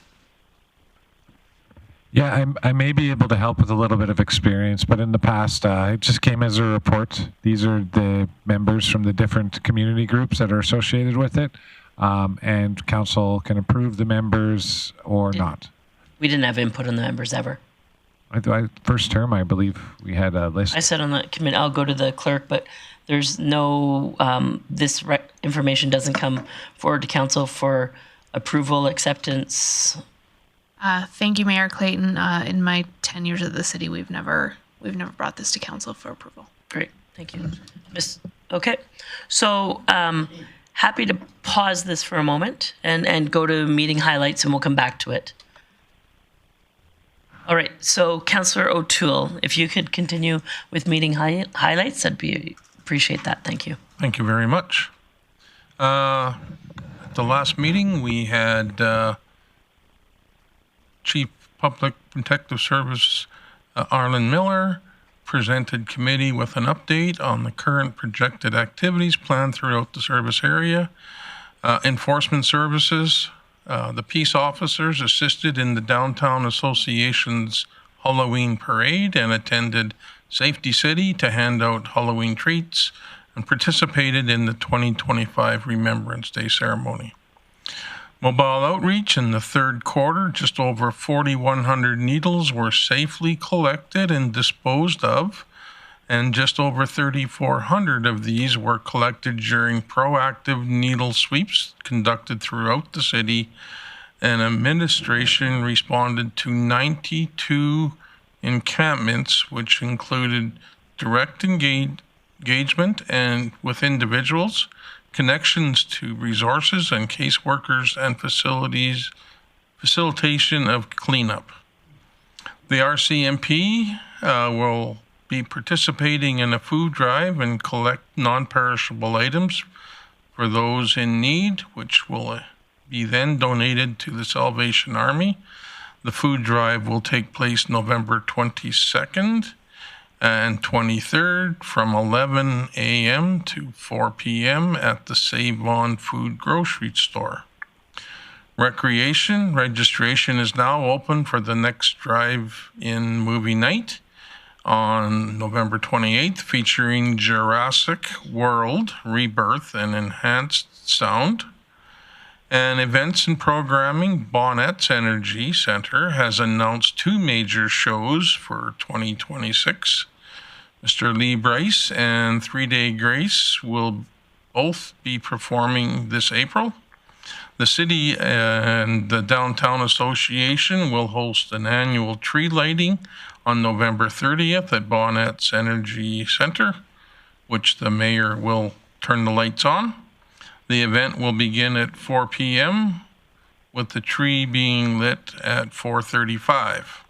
Speaker 6: Yeah, I may be able to help with a little bit of experience, but in the past, it just came as a report. These are the members from the different community groups that are associated with it, and council can approve the members or not.
Speaker 1: We didn't have input on the members ever.
Speaker 6: First term, I believe we had a list.
Speaker 1: I said on the committee, I'll go to the clerk, but there's no, this information doesn't come forward to council for approval, acceptance.
Speaker 13: Thank you, Mayor Clayton. In my 10 years at the city, we've never brought this to council for approval.
Speaker 1: Great, thank you. Okay, so happy to pause this for a moment and go to meeting highlights, and we'll come back to it. All right, so Councillor O'Toole, if you could continue with meeting highlights, appreciate that. Thank you.
Speaker 4: Thank you very much. At the last meeting, we had Chief Public Protective Service Arlen Miller presented committee with an update on the current projected activities planned throughout the service area. Enforcement services. The peace officers assisted in the Downtown Association's Halloween parade and attended Safety City to hand out Halloween treats and participated in the 2025 Remembrance Day ceremony. Mobile outreach in the third quarter, just over 4,100 needles were safely collected and disposed of, and just over 3,400 of these were collected during proactive needle sweeps conducted throughout the city, and administration responded to 92 encampments, which included direct engagement and with individuals, connections to resources and caseworkers, and facilitation of cleanup. The RCMP will be participating in a food drive and collect non-perishable items for those in need, which will be then donated to the Salvation Army. The food drive will take place November 22nd and 23rd from 11 a.m. to 4 p.m. at the Save On Food Grocery Store. Recreation registration is now open for the next drive-in movie night on November 28th, featuring Jurassic World Rebirth and Enhanced Sound. And events and programming, Bonnet's Energy Center has announced 2 major shows for 2026. Mr. Lee Bryce and 3 Day Grace will both be performing this April. The city and the Downtown Association will host an annual tree lighting on November 30th at Bonnet's Energy Center, which the mayor will turn the lights on. The event will begin at 4 p.m. with the tree being lit at 4:35.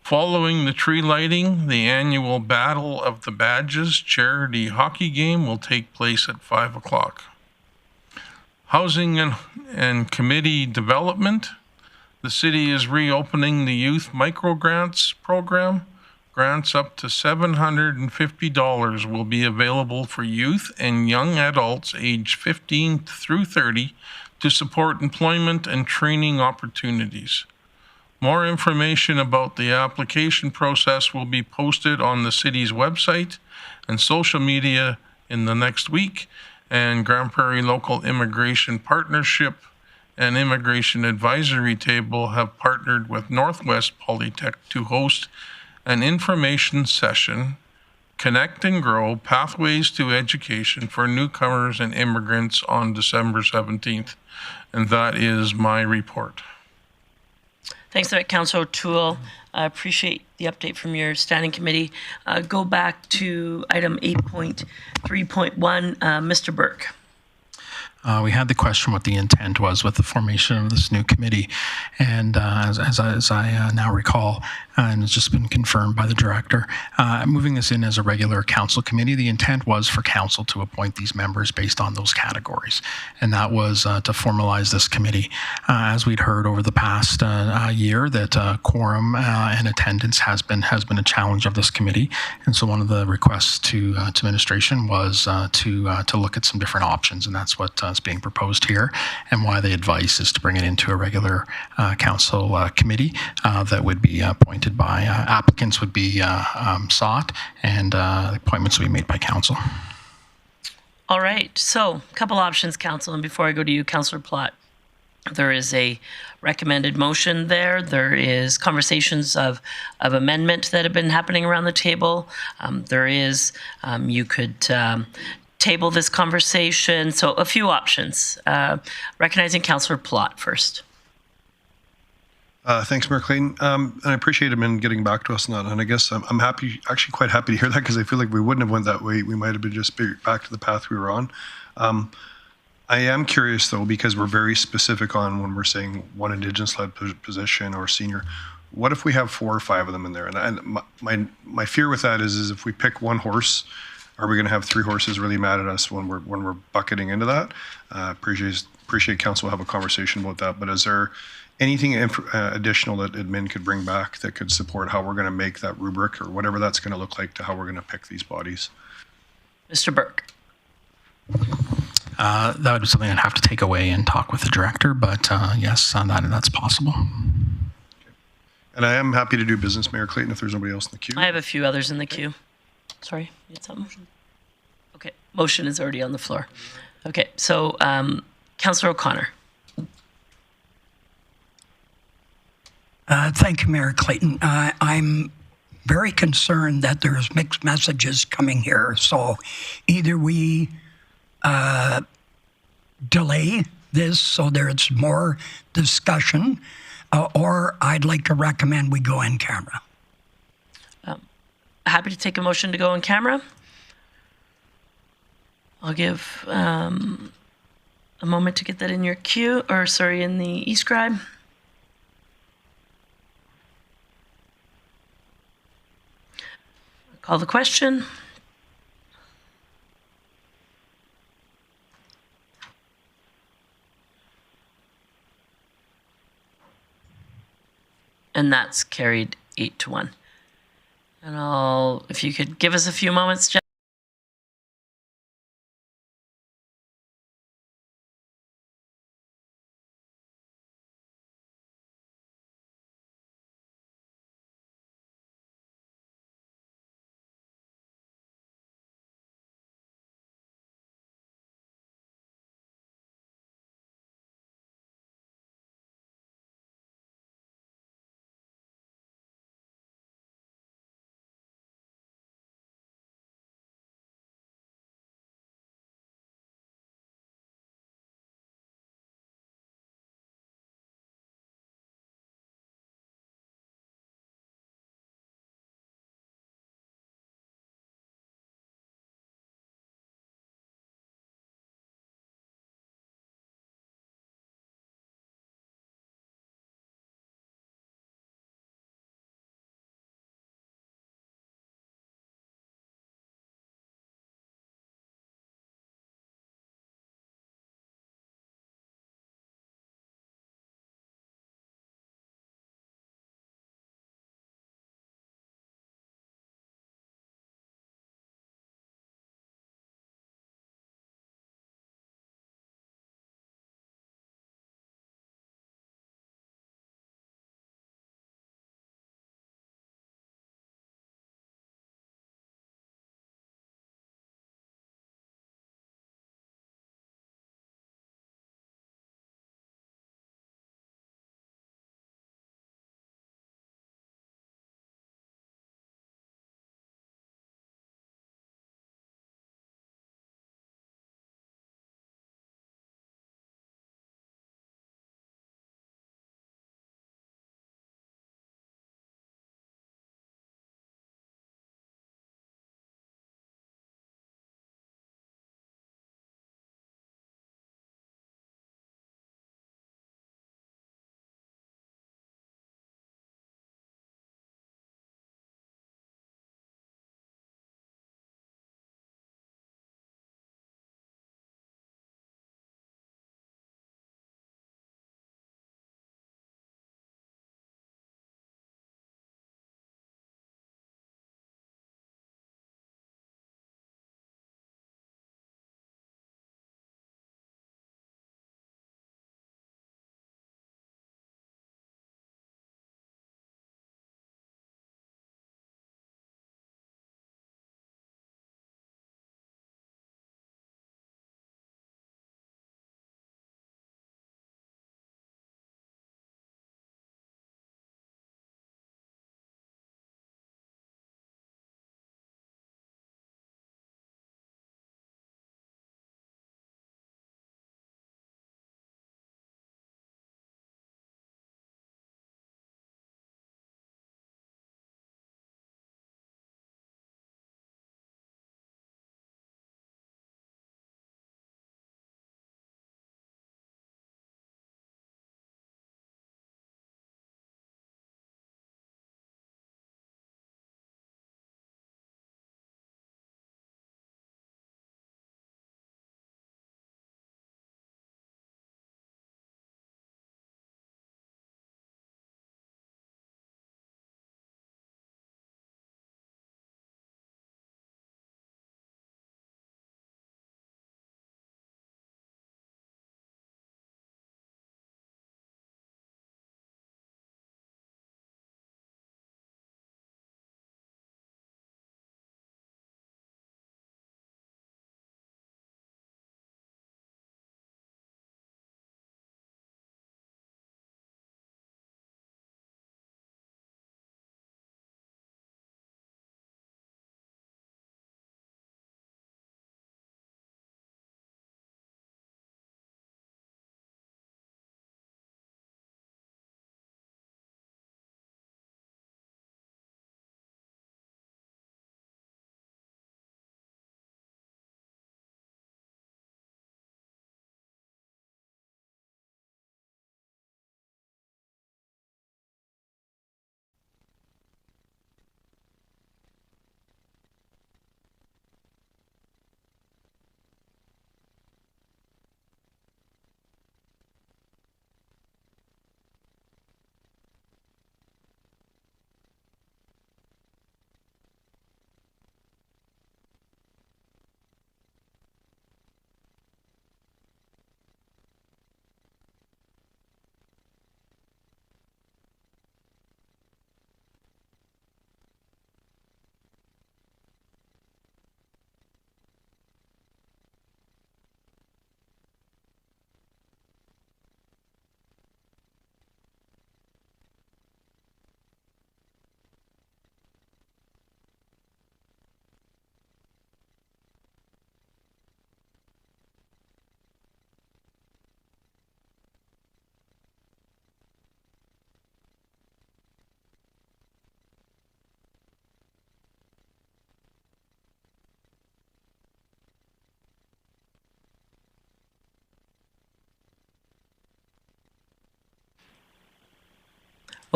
Speaker 4: Following the tree lighting, the annual Battle of the Badges charity hockey game will take place at 5 o'clock. Housing and committee development. The city is reopening the Youth Microgrants program. Grants up to $750 will be available for youth and young adults aged 15 through 30 to support employment and training opportunities. More information about the application process will be posted on the city's website and social media in the next week, and Grande Prairie Local Immigration Partnership and Immigration Advisory Table have partnered with Northwest Polytech to host an information session Connect and Grow Pathways to Education for Newcomers and Immigrants on December 17th. And that is my report.
Speaker 1: Thanks for that, Councillor O'Toole. I appreciate the update from your standing committee. Go back to item 8.3.1, Mr. Burke.
Speaker 7: We had the question what the intent was with the formation of this new committee. And as I now recall, and it's just been confirmed by the director, moving this in as a regular council committee, the intent was for council to appoint these members based on those categories. And that was to formalize this committee. As we'd heard over the past year, that quorum and attendance has been a challenge of this committee. And so one of the requests to administration was to look at some different options, and that's what is being proposed here, and why the advice is to bring it into a regular council committee that would be appointed by applicants would be sought, and appointments would be made by council.
Speaker 1: All right, so a couple options, council, and before I go to you, Councillor Plott, there is a recommended motion there. There is conversations of amendment that have been happening around the table. There is, you could table this conversation. So a few options. Recognizing Councillor Plott first.
Speaker 11: Thanks, Mayor Clayton. And I appreciate him in getting back to us on that. And I guess I'm happy, actually quite happy to hear that, because I feel like we wouldn't have went that way. We might have been just back to the path we were on. I am curious, though, because we're very specific on when we're saying one Indigenous-led position or senior. What if we have 4 or 5 of them in there? And my fear with that is if we pick one horse, are we going to have 3 horses really mad at us when we're bucketing into that? Appreciate council will have a conversation about that. But is there anything additional that admin could bring back that could support how we're going to make that rubric, or whatever that's going to look like, to how we're going to pick these bodies?
Speaker 1: Mr. Burke.
Speaker 7: That would be something I'd have to take away and talk with the director, but yes, that's possible.
Speaker 11: And I am happy to do business, Mayor Clayton, if there's nobody else in the queue.
Speaker 1: I have a few others in the queue. Sorry, you had something? Okay, motion is already on the floor. Okay, so Councillor O'Connor.
Speaker 3: Thank you, Mayor Clayton. I'm very concerned that there's mixed messages coming here. So either we delay this so there's more discussion, or I'd like to recommend we go in camera.
Speaker 1: Happy to take a motion to go in camera. I'll give a moment to get that in your queue, or sorry, in the e-scribe. Call the question. And that's carried 8-1. And if you could give us a few moments, Jeff.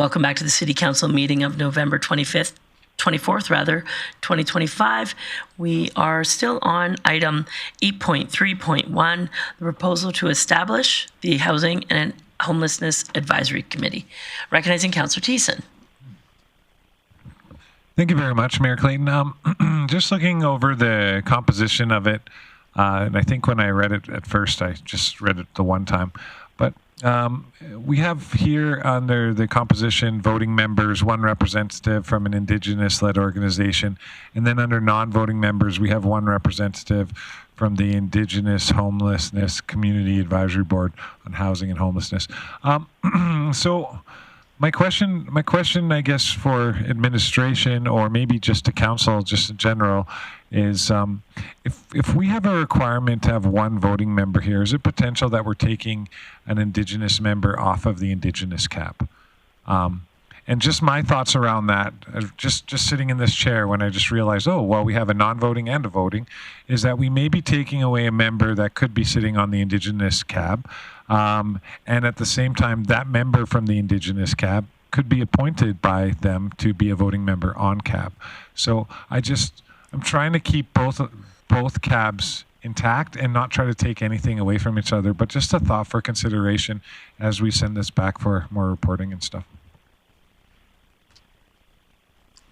Speaker 1: Welcome back to the City Council meeting of November 24th, 2025. We are still on item 8.3.1, the proposal to establish the Housing and Homelessness Advisory Committee. Recognizing Councillor Thiessen.
Speaker 6: Thank you very much, Mayor Clayton. Just looking over the composition of it, and I think when I read it at first, I just read it the one time. But we have here under the composition voting members, one representative from an Indigenous-led organization, and then under non-voting members, we have one representative from the Indigenous Homelessness Community Advisory Board on Housing and Homelessness. So my question, I guess, for administration or maybe just to council, just in general, is if we have a requirement to have one voting member here, is it potential that we're taking an Indigenous member off of the Indigenous cap? And just my thoughts around that, just sitting in this chair when I just realized, oh, well, we have a non-voting and a voting, is that we may be taking away a member that could be sitting on the Indigenous cab. And at the same time, that member from the Indigenous cab could be appointed by them to be a voting member on cab. So I'm trying to keep both cabs intact and not try to take anything away from each other, but just a thought for consideration as we send this back for more reporting and stuff.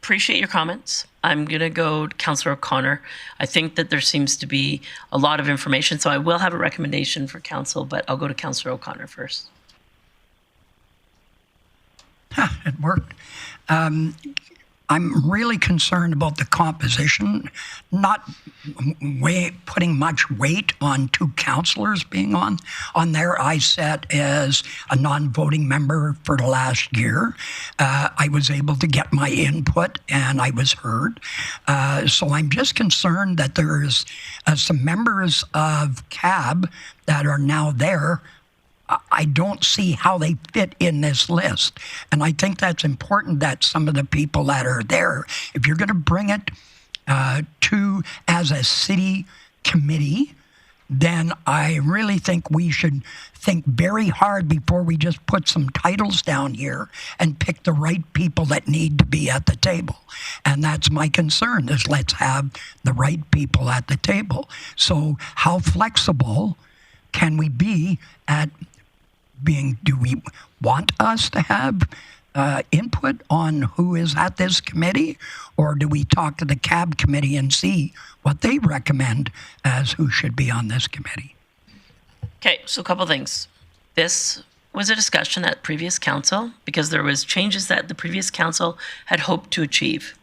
Speaker 1: Appreciate your comments. I'm going to go to Councillor O'Connor. I think that there seems to be a lot of information, so I will have a recommendation for council, but I'll go to Councillor O'Connor first.
Speaker 3: It worked. I'm really concerned about the composition, not putting much weight on two councillors being on there. I sat as a non-voting member for the last year. I was able to get my input and I was heard. So I'm just concerned that there's some members of CAB that are now there. I don't see how they fit in this list. And I think that's important that some of the people that are there, if you're going to bring it as a city committee, then I really think we should think very hard before we just put some titles down here and pick the right people that need to be at the table. And that's my concern, is let's have the right people at the table. So how flexible can we be at do we want us to have input on who is at this committee, or do we talk to the CAB committee and see what they recommend as who should be on this committee?
Speaker 1: Okay, so a couple things. This was a discussion at previous council because there was changes that the previous council had hoped to achieve.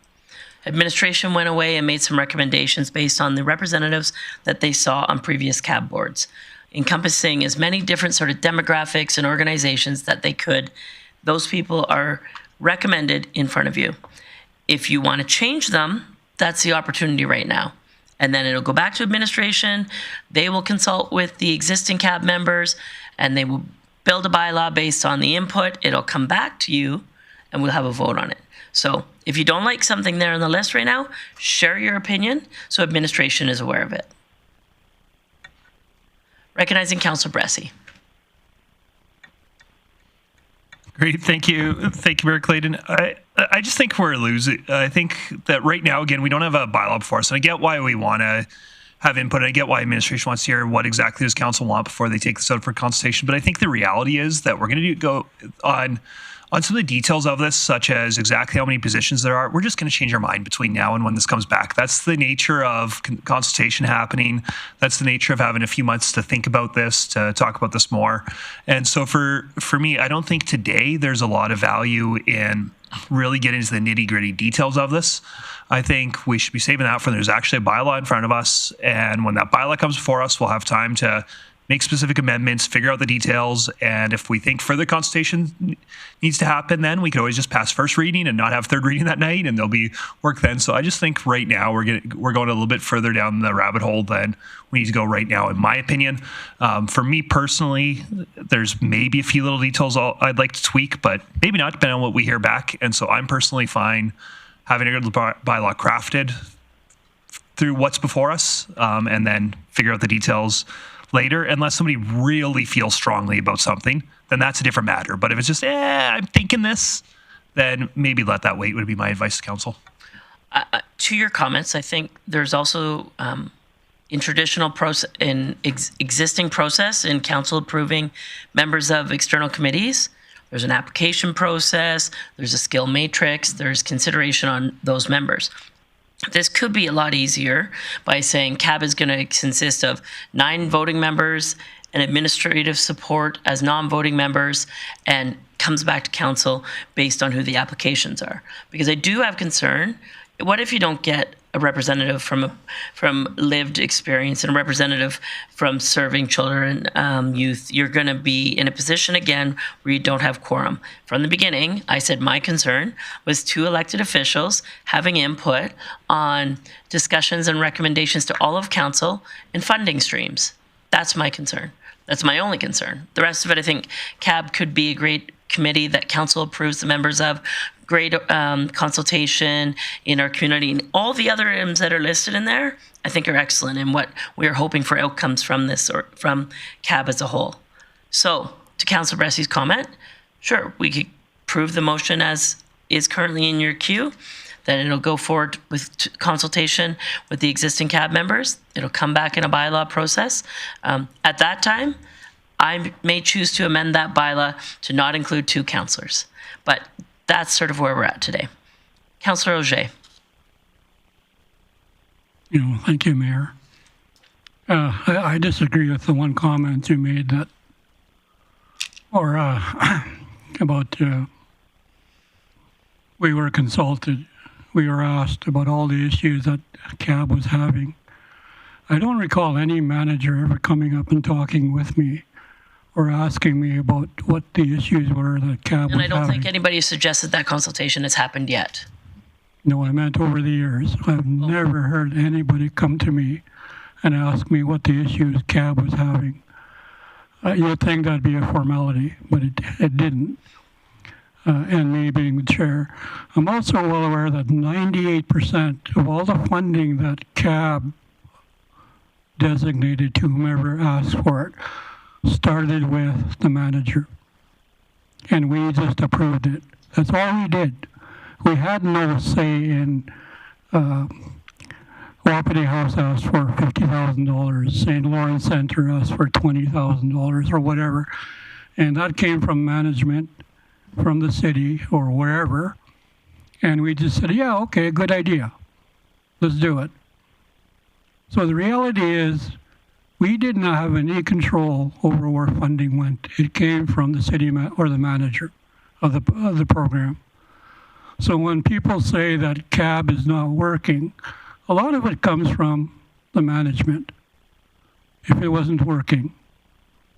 Speaker 1: Administration went away and made some recommendations based on the representatives that they saw on previous CAB boards, encompassing as many different sort of demographics and organizations that they could. Those people are recommended in front of you. If you want to change them, that's the opportunity right now. And then it'll go back to administration. They will consult with the existing CAB members and they will build a bylaw based on the input. It'll come back to you and we'll have a vote on it. So if you don't like something there on the list right now, share your opinion so administration is aware of it. Recognizing Councillor Bressie.
Speaker 10: Great, thank you. Thank you, Mayor Clayton. I just think we're losing. I think that right now, again, we don't have a bylaw before us, and I get why we want to have input. I get why administration wants to hear what exactly does council want before they take this out for consultation. But I think the reality is that we're going to go on some of the details of this, such as exactly how many positions there are. We're just going to change our mind between now and when this comes back. That's the nature of consultation happening. That's the nature of having a few months to think about this, to talk about this more. And so for me, I don't think today there's a lot of value in really getting into the nitty-gritty details of this. I think we should be saving that for there's actually a bylaw in front of us. And when that bylaw comes before us, we'll have time to make specific amendments, figure out the details, and if we think further consultation needs to happen, then we could always just pass first reading and not have third reading that night, and there'll be work then. So I just think right now we're going a little bit further down the rabbit hole than we need to go right now, in my opinion. For me personally, there's maybe a few little details I'd like to tweak, but maybe not, depending on what we hear back. And so I'm personally fine having a good bylaw crafted through what's before us, and then figure out the details later, unless somebody really feels strongly about something. then that's a different matter. But if it's just, I'm thinking this, then maybe let that wait would be my advice to council.
Speaker 1: To your comments, I think there's also in traditional process, in existing process in council approving members of external committees, there's an application process, there's a skill matrix, there's consideration on those members. This could be a lot easier by saying CAB is going to consist of 9 voting members and administrative support as non-voting members, and comes back to council based on who the applications are. Because I do have concern, what if you don't get a representative from lived experience and a representative from serving children, youth? You're going to be in a position again where you don't have quorum. From the beginning, I said my concern was 2 elected officials having input on discussions and recommendations to all of council and funding streams. That's my concern. That's my only concern. The rest of it, I think CAB could be a great committee that council approves the members of, great consultation in our community. And all the other items that are listed in there, I think are excellent and what we are hoping for outcomes from this, or from CAB as a whole. So to Councillor Bressy's comment, sure, we could approve the motion as is currently in your queue. Then it'll go forward with consultation with the existing CAB members. It'll come back in a bylaw process. At that time, I may choose to amend that bylaw to not include 2 councillors. But that's sort of where we're at today. Councillor Auger.
Speaker 5: Thank you, Mayor. I disagree with the one comment you made that, or about we were consulted. We were asked about all the issues that CAB was having. I don't recall any manager ever coming up and talking with me or asking me about what the issues were that CAB was having.
Speaker 1: And I don't think anybody suggested that consultation has happened yet.
Speaker 5: No, I meant over the years. I've never heard anybody come to me and ask me what the issues CAB was having. You'd think that'd be a formality, but it didn't. And me being the chair, I'm also well aware that 98% of all the funding that CAB designated to whomever asked for it started with the manager. And we just approved it. That's all we did. We had no say in Wapiti House asked for $50,000, St. Lawrence Center asked for $20,000 or whatever. And that came from management, from the city or wherever. And we just said, yeah, okay, good idea. Let's do it. So the reality is we did not have any control over where funding went. It came from the city or the manager of the program. So when people say that CAB is not working, a lot of it comes from the management. If it wasn't working.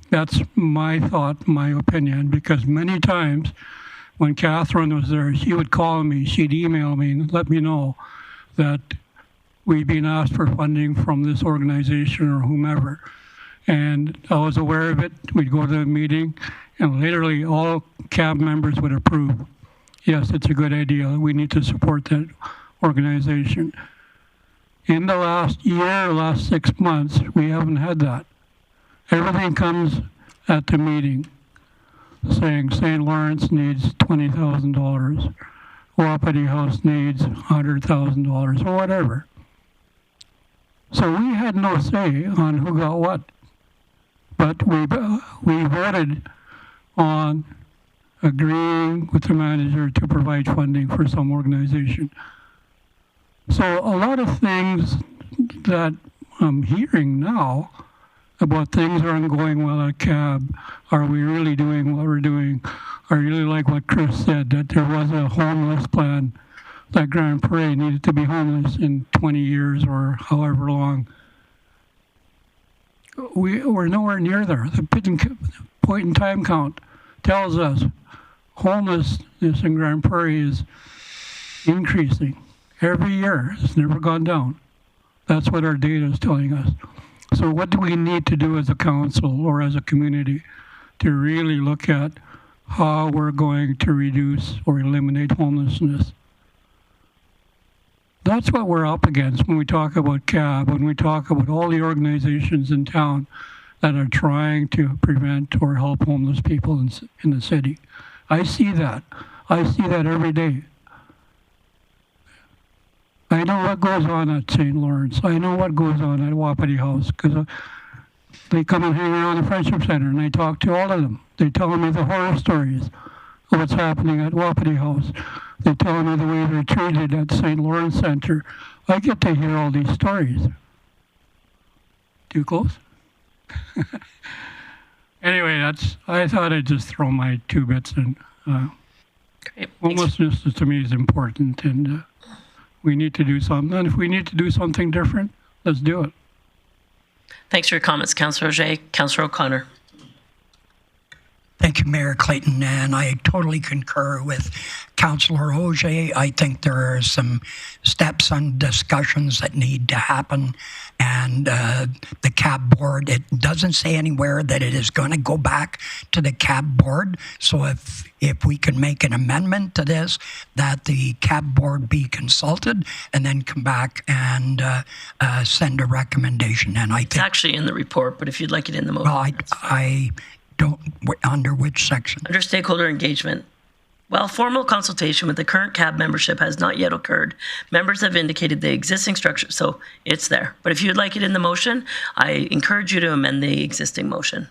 Speaker 5: That's my thought, my opinion, because many times when Catherine was there, she would call me, she'd email me and let me know that we'd been asked for funding from this organization or whomever. And I was aware of it. We'd go to the meeting and literally all CAB members would approve. Yes, it's a good idea. We need to support that organization. In the last year, last 6 months, we haven't had that. Everything comes at the meeting saying St. Lawrence needs $20,000, Wapiti House needs $100,000 or whatever. So we had no say on who got what, but we voted on agreeing with the manager to provide funding for some organization. So a lot of things that I'm hearing now about things aren't going well at CAB. Are we really doing what we're doing? I really like what Chris said, that there was a homeless plan, that Grande Prairie needed to be homeless in 20 years or however long. We're nowhere near there. The point in time count tells us homelessness in Grande Prairie is increasing every year. It's never gone down. That's what our data is telling us. So what do we need to do as a council or as a community to really look at how we're going to reduce or eliminate homelessness? That's what we're up against when we talk about CAB, when we talk about all the organizations in town that are trying to prevent or help homeless people in the city. I see that. I see that every day. I know what goes on at St. Lawrence. I know what goes on at Wapiti House, because they come and hang around the Friendship Center, and I talk to all of them. They tell me the horror stories of what's happening at Wapiti House. They tell me the way they're treated at St. Lawrence Center. I get to hear all these stories. Too close? Anyway, I thought I'd just throw my 2 bits in.
Speaker 1: Great.
Speaker 5: Homelessness to me is important, and we need to do something. And if we need to do something different, let's do it.
Speaker 1: Thanks for your comments, Councillor Auger. Councillor O'Connor.
Speaker 3: Thank you, Mayor Clayton, and I totally concur with Councillor Auger. I think there are some steps and discussions that need to happen, and the CAB board, it doesn't say anywhere that it is going to go back to the CAB board, so if we can make an amendment to this, that the CAB board be consulted, and then come back and send a recommendation. And I think
Speaker 1: It's actually in the report, but if you'd like it in the motion.
Speaker 3: well, I don't, under which section?
Speaker 1: Under stakeholder engagement. While formal consultation with the current CAB membership has not yet occurred, members have indicated the existing structure, so it's there. But if you'd like it in the motion, I encourage you to amend the existing motion.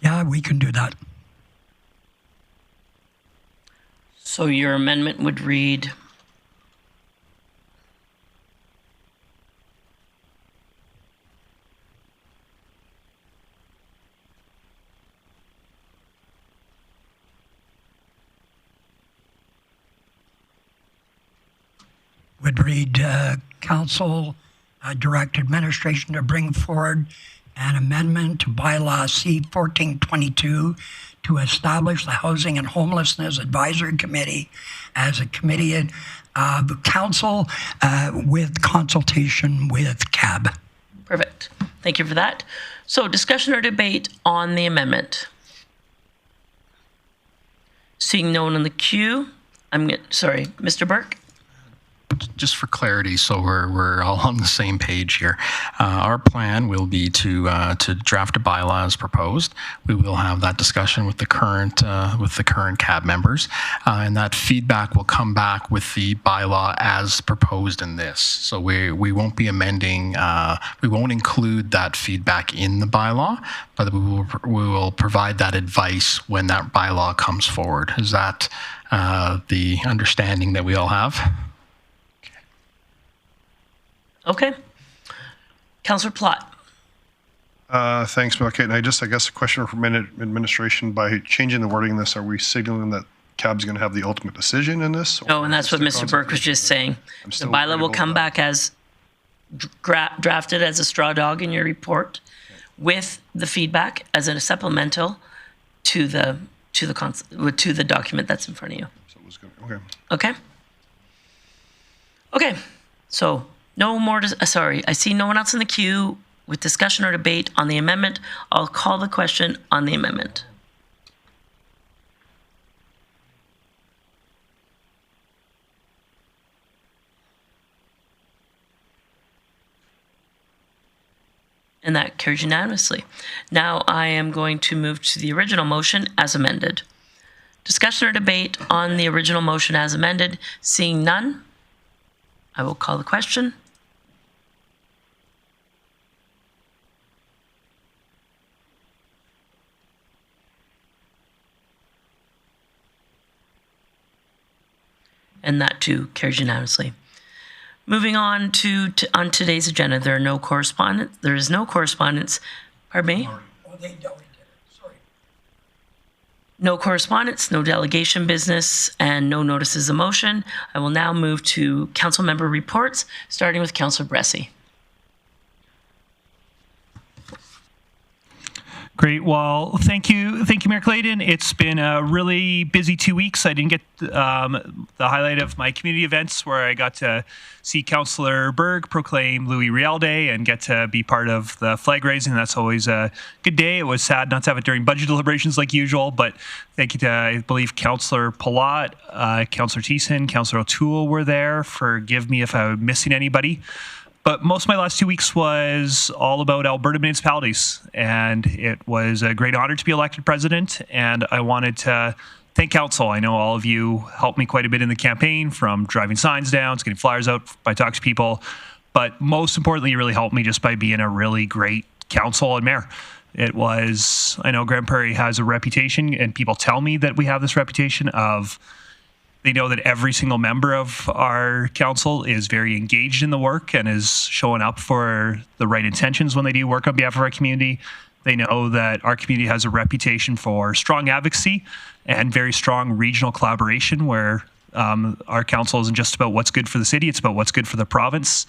Speaker 3: Yeah, we can do that.
Speaker 1: So your amendment would read,
Speaker 3: council direct administration to bring forward an amendment to bylaw C-1422 to establish the Housing and Homelessness Advisory Committee as a committee of the council with consultation with CAB.
Speaker 1: perfect. Thank you for that. So discussion or debate on the amendment? Seeing no one in the queue, sorry, Mr. Burke?
Speaker 7: Just for clarity, so we're all on the same page here. Our plan will be to draft a bylaw as proposed. We will have that discussion with the current CAB members, and that feedback will come back with the bylaw as proposed in this. So we won't be amending. We won't include that feedback in the bylaw, but we will provide that advice when that bylaw comes forward. Is that the understanding that we all have?
Speaker 1: Okay. Councillor Plott.
Speaker 11: Thanks, Mayor Clayton. I guess a question for administration. By changing the wording of this, are we signaling that CAB's going to have the ultimate decision in this?
Speaker 1: Oh, and that's what Mr. Burke was just saying. The bylaw will come back as drafted as a straw dog in your report with the feedback as a supplemental to the document that's in front of you.
Speaker 11: So it was good. Okay.
Speaker 1: Okay. Okay. So no more. I see no one else in the queue with discussion or debate on the amendment. I'll call the question on the amendment. And that carries unanimously. Now I am going to move to the original motion as amended. Discussion or debate on the original motion as amended. Seeing none, I will call the question. And that too carries unanimously. Moving on to on today's agenda, there is no correspondence. Pardon me? No correspondence, no delegation business, and no notices of motion. I will now move to council member reports, starting with Councillor Bressie.
Speaker 10: Great. Well, thank you, Mayor Clayton. It's been a really busy 2 weeks. I didn't get the highlight of my community events where I got to see Councillor Berg proclaim Louis Riel Day and get to be part of the flag raising. That's always a good day. It was sad not to have it during budget deliberations like usual, but thank you to, I believe, Councillor Palat, Councillor Thiessen, Councillor O'Toole were there. Forgive me if I'm missing anybody. But most of my last 2 weeks was all about Alberta municipalities, and it was a great honor to be elected president, and I wanted to thank council. I know all of you helped me quite a bit in the campaign, from driving signs down to getting flyers out by talking to people, but most importantly, you really helped me just by being a really great council and mayor. It was, I know Grande Prairie has a reputation, and people tell me that we have this reputation of, they know that every single member of our council is very engaged in the work and is showing up for the right intentions when they do work on behalf of our community. They know that our community has a reputation for strong advocacy and very strong regional collaboration, where our council isn't just about what's good for the city, it's about what's good for the province.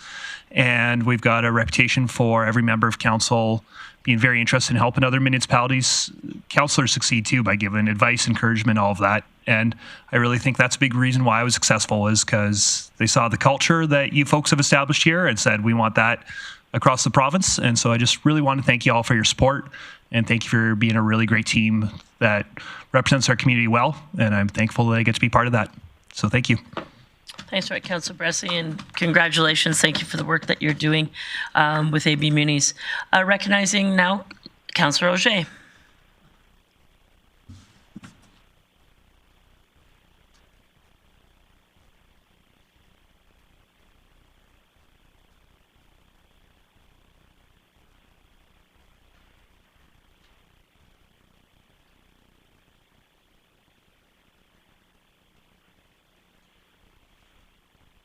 Speaker 10: And we've got a reputation for every member of council being very interested in helping other municipalities, councillors succeed too, by giving advice, encouragement, all of that. And I really think that's a big reason why I was successful, is because they saw the culture that you folks have established here and said, we want that across the province. And so I just really want to thank you all for your support, and thank you for being a really great team that represents our community well. And I'm thankful that I get to be part of that. So thank you.
Speaker 1: Thanks for that, Councillor Bressy, and congratulations. Thank you for the work that you're doing with AB Munis. Recognizing now Councillor Auger.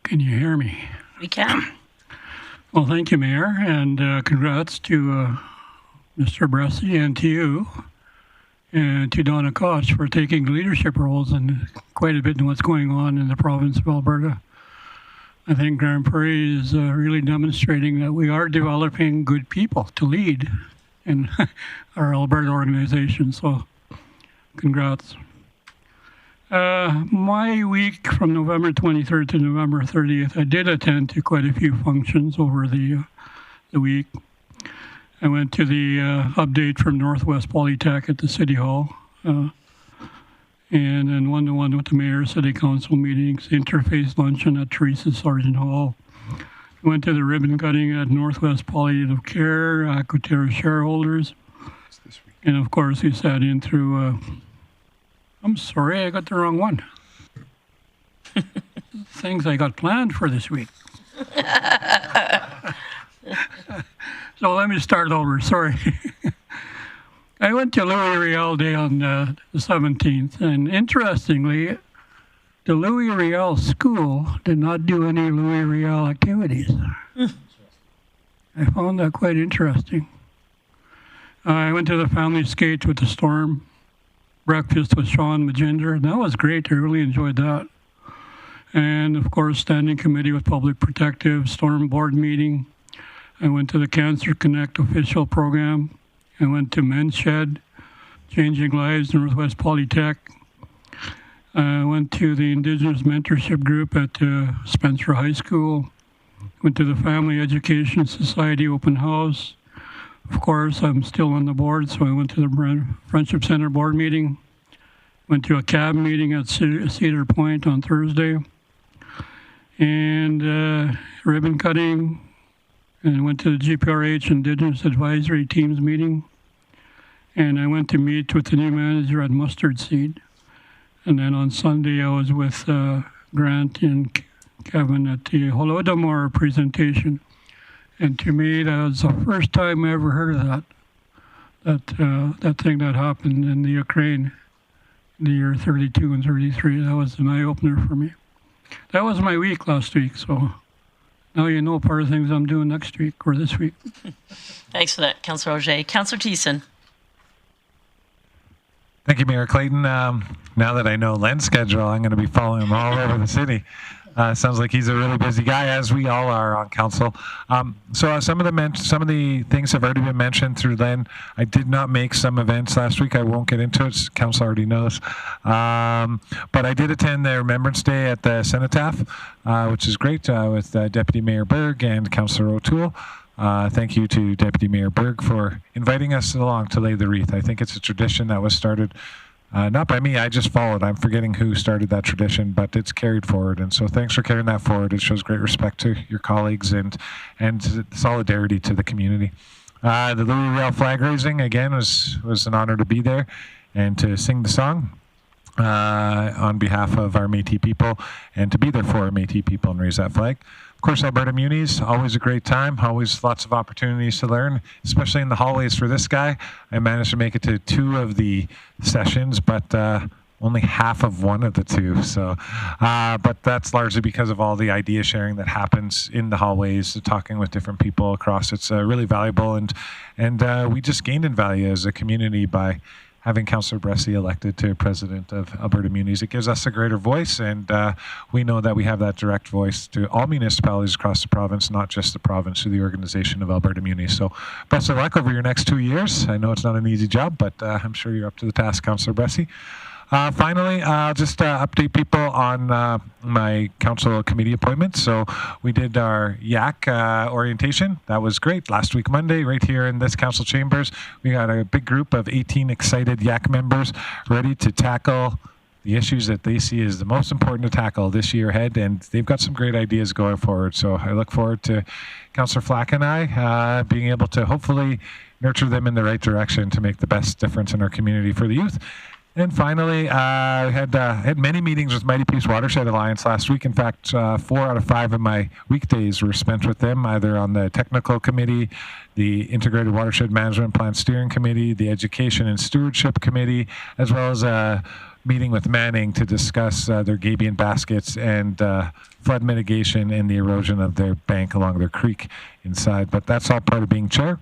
Speaker 5: Can you hear me?
Speaker 1: We can.
Speaker 5: Well, thank you, Mayor, and congrats to Mr. Bressy and to you and to Donna Koch for taking leadership roles in quite a bit in what's going on in the province of Alberta. I think Grande Prairie is really demonstrating that we are developing good people to lead in our Alberta organization, so congrats. My week from November 23rd to November 30th, I did attend to quite a few functions over the week. I went to the update from Northwest Polytech at the City Hall, and then one-to-one with the Mayor, City Council meetings, interface luncheon at Teresa Sargent Hall. Went to the ribbon cutting at Northwest Palliative Care, Aquaterra shareholders, and of course we sat in through I'm sorry, I got the wrong one. Things I got planned for this week. So let me start over, sorry. I went to Louis Riel Day on the 17th, and interestingly, the Louis Riel School did not do any Louis Riel activities. I found that quite interesting. I went to the family skate with the Storm. Breakfast with Sean Maginder. That was great. I really enjoyed that. And of course, Standing Committee with Public Protective, Storm Board meeting. I went to the Cancer Connect official program. I went to Men's Shed, Changing Lives, Northwest Polytech. I went to the Indigenous Mentorship Group at Spencer High School. Went to the Family Education Society open house. Of course, I'm still on the board, so I went to the Friendship Center board meeting. Went to a CAB meeting at Cedar Point on Thursday. And ribbon cutting. And went to the GPRH Indigenous Advisory Teams meeting. And I went to meet with the new manager at Mustard Seed. And then on Sunday, I was with Grant and Kevin at the Holodomor presentation. And to me, that was the first time I ever heard of that thing that happened in the Ukraine in the year 32 and 33. That was an eye-opener for me. That was my week last week, so now you know part of the things I'm doing next week or this week.
Speaker 1: Thanks for that, Councillor Auger. Councillor Thiessen.
Speaker 6: Thank you, Mayor Clayton. Now that I know Len's schedule, I'm going to be following him all over the city. Sounds like he's a really busy guy, as we all are on council. So some of the things have already been mentioned through Len. I did not make some events last week. I won't get into it. Council already knows. But I did attend the Remembrance Day at the Cenotaph, which is great, with Deputy Mayor Berg and Councillor O'Toole. Thank you to Deputy Mayor Berg for inviting us along to lay the wreath. I think it's a tradition that was started Not by me, I just followed. I'm forgetting who started that tradition, but it's carried forward. And so thanks for carrying that forward. It shows great respect to your colleagues and solidarity to the community. The Louis Riel flag raising, again, was an honor to be there and to sing the song on behalf of our Métis people and to be there for our Métis people and raise that flag. Of course, Alberta Munis, always a great time, always lots of opportunities to learn, especially in the hallways for this guy. I managed to make it to 2 of the sessions, but only half of 1 of the 2. So, but that's largely because of all the idea sharing that happens in the hallways, talking with different people across. It's really valuable, and we just gained in value as a community by having Councillor Bressie elected to president of Alberta Munis. It gives us a greater voice, and we know that we have that direct voice to all municipalities across the province, not just the province, through the organization of Alberta Munis. So best of luck over your next 2 years. I know it's not an easy job, but I'm sure you're up to the task, Councillor Bressie. Finally, I'll just update people on my council committee appointments. So we did our YAC orientation. That was great. Last week, Monday, right here in this council chambers, we got a big group of 18 excited YAC members ready to tackle the issues that they see as the most important to tackle this year ahead, and they've got some great ideas going forward. So I look forward to Councillor Flack and I being able to hopefully nurture them in the right direction to make the best difference in our community for the youth. And finally, I had many meetings with Mighty Peace Watershed Alliance last week. In fact, 4 out of 5 of my weekdays were spent with them, either on the technical committee, the Integrated Watershed Management Plan Steering Committee, the Education and Stewardship Committee, as well as a meeting with Manning to discuss their gabion baskets and flood mitigation and the erosion of their bank along their creek inside. But that's all part of being chair.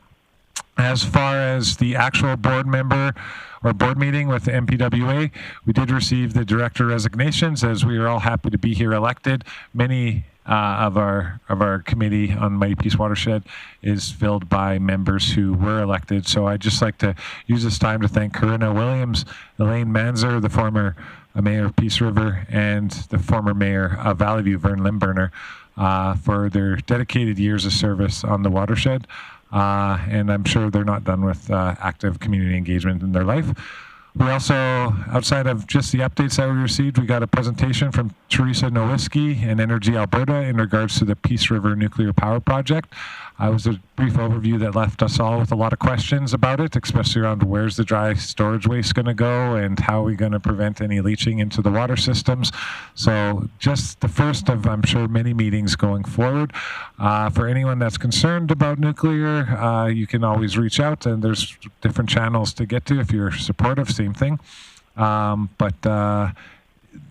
Speaker 6: As far as the actual board member or board meeting with the MPWA, we did receive the director resignations, as we are all happy to be here elected. Many of our committee on Mighty Peace Watershed is filled by members who were elected. So I'd just like to use this time to thank Corinna Williams, Elaine Manzer, the former mayor of Peace River, and the former mayor of Valley View, Vern Limburner, for their dedicated years of service on the watershed. And I'm sure they're not done with active community engagement in their life. We also, outside of just the updates that we received, we got a presentation from Teresa Nowicki and Energy Alberta in regards to the Peace River Nuclear Power Project. It was a brief overview that left us all with a lot of questions about it, especially around where's the dry storage waste going to go and how are we going to prevent any leaching into the water systems. So just the first of, I'm sure, many meetings going forward. For anyone that's concerned about nuclear, you can always reach out, and there's different channels to get to if you're supportive, same thing. But it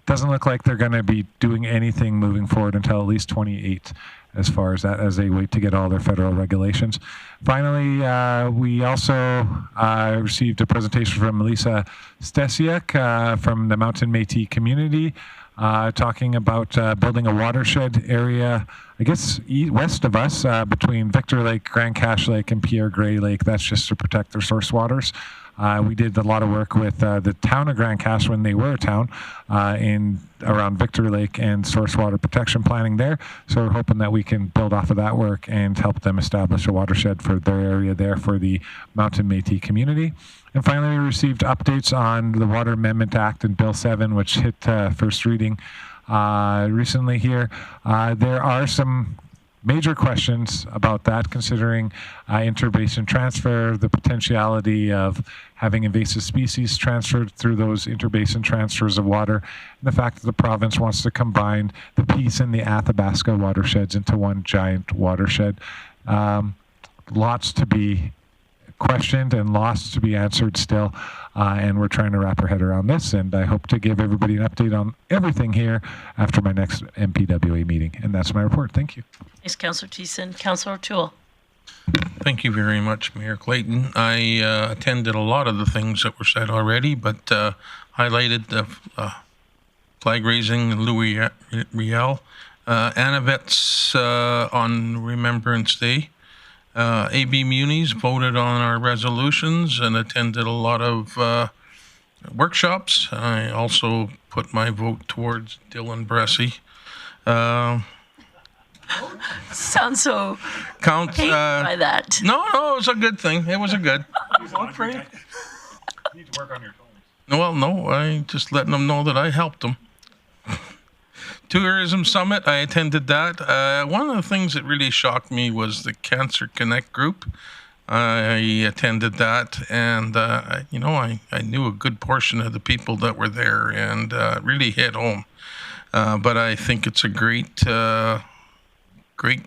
Speaker 6: doesn't look like they're going to be doing anything moving forward until at least 28. As far as that, as they wait to get all their federal regulations. Finally, we also received a presentation from Melissa Stasiak from the Mountain Métis community, talking about building a watershed area, I guess, west of us, between Victor Lake, Grand Cache Lake, and Pierre Gray Lake. That's just to protect their source waters. We did a lot of work with the town of Grand Cache when they were a town in around Victor Lake and source water protection planning there. So we're hoping that we can build off of that work and help them establish a watershed for their area there for the Mountain Métis community. And finally, we received updates on the Water Amendment Act and Bill 7, which hit first reading recently here. There are some major questions about that, considering interbasin transfer, the potentiality of having invasive species transferred through those interbasin transfers of water, and the fact that the province wants to combine the Peace and the Athabasca watersheds into one giant watershed. Lots to be questioned and lots to be answered still, and we're trying to wrap our head around this, and I hope to give everybody an update on everything here after my next MPWA meeting. And that's my report. Thank you.
Speaker 1: Thanks, Councillor Thiessen. Councillor O'Toole.
Speaker 4: Thank you very much, Mayor Clayton. I attended a lot of the things that were said already, but highlighted the flag raising, Louis Riel, Anavet's on Remembrance Day. AB Munis voted on our resolutions and attended a lot of workshops. I also put my vote towards Dylan Bressie.
Speaker 1: Sounds so hated by that.
Speaker 4: No, it was a good thing. It was a good.
Speaker 6: You need to work on your tones.
Speaker 4: Well, no, I just letting them know that I helped them. Tourism Summit, I attended that. One of the things that really shocked me was the Cancer Connect group. I attended that, and I knew a good portion of the people that were there, and really hit home. But I think it's a great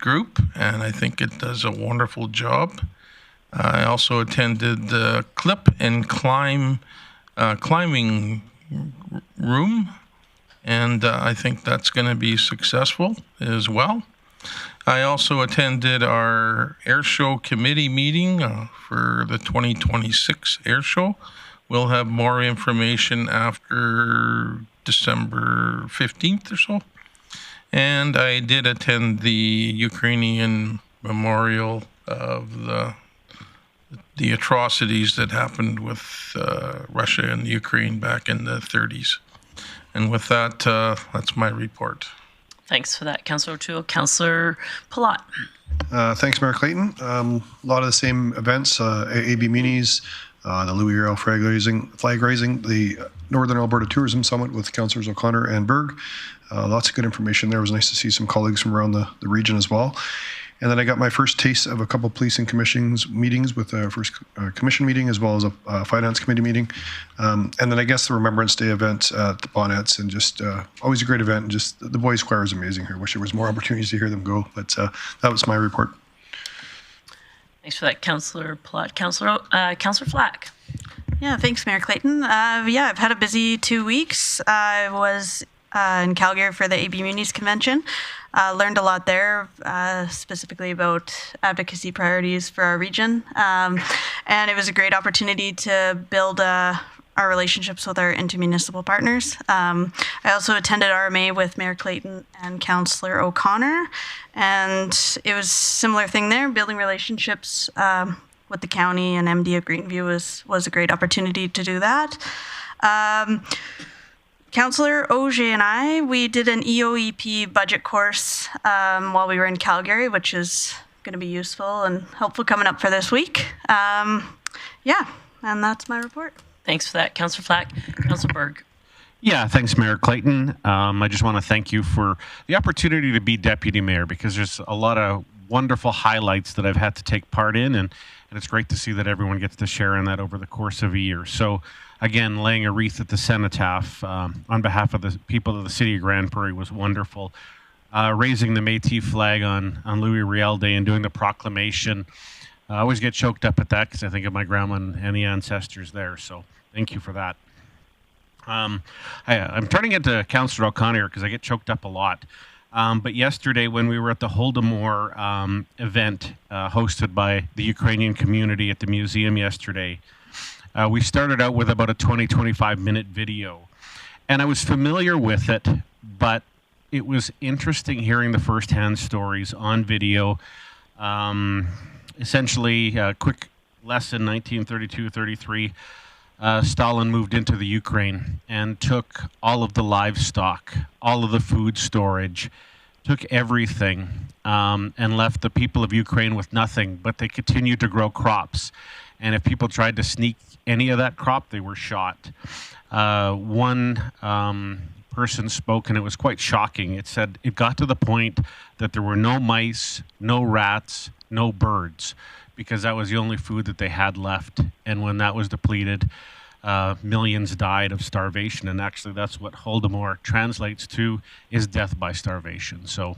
Speaker 4: group, and I think it does a wonderful job. I also attended the Clip and Climb climbing room, and I think that's going to be successful as well. I also attended our air show committee meeting for the 2026 air show. We'll have more information after December 15th or so. And I did attend the Ukrainian memorial of the atrocities that happened with Russia and Ukraine back in the 30s. And with that, that's my report.
Speaker 1: Thanks for that, Councillor O'Toole. Councillor Palat.
Speaker 11: Thanks, Mayor Clayton. A lot of the same events, AB Minis, the Louis Riel flag raising, the Northern Alberta Tourism Summit with Councillors O'Connor and Berg. Lots of good information there. It was nice to see some colleagues from around the region as well. And then I got my first taste of a couple of policing commissions meetings with the first commission meeting as well as a finance committee meeting. And then I guess the Remembrance Day event at the Bonnettes, and just always a great event. And just the boys choir is amazing here. Wish there was more opportunities to hear them go, but that was my report.
Speaker 1: Thanks for that, Councillor Palat. Councillor Flack.
Speaker 14: Yeah, thanks, Mayor Clayton. I've had a busy 2 weeks. I was in Calgary for the AB Munis Convention. Learned a lot there, specifically about advocacy priorities for our region. And it was a great opportunity to build our relationships with our intermunicipal partners. I also attended RMA with Mayor Clayton and Councillor O'Connor. And it was a similar thing there, building relationships with the county and MD of Greenview was a great opportunity to do that. Councillor Auger and we did an EOEP budget course while we were in Calgary, which is going to be useful and helpful coming up for this week. And that's my report.
Speaker 1: Thanks for that, Councillor Flack. Councillor Berg.
Speaker 12: Yeah, thanks, Mayor Clayton. I just want to thank you for the opportunity to be deputy mayor, because there's a lot of wonderful highlights that I've had to take part in, and it's great to see that everyone gets to share in that over the course of a year. So, again, laying a wreath at the cenotaph on behalf of the people of the city of Grande Prairie was wonderful. Raising the Métis flag on Louis Riel Day and doing the proclamation. I always get choked up at that because I think of my grandma and the ancestors there. So thank you for that. I'm turning into Councillor O'Connor because I get choked up a lot. But yesterday when we were at the Holdemore event hosted by the Ukrainian community at the museum yesterday, we started out with about a 20-25 minute video. And I was familiar with it, but it was interesting hearing the firsthand stories on video. Essentially, a quick lesson, 1932-33, Stalin moved into the Ukraine and took all of the livestock, all of the food storage, took everything, and left the people of Ukraine with nothing, but they continued to grow crops. And if people tried to sneak any of that crop, they were shot. One person spoke, and it was quite shocking. It said it got to the point that there were no mice, no rats, no birds, because that was the only food that they had left. And when that was depleted, millions died of starvation. And actually, that's what Holodomor translates to, is death by starvation. So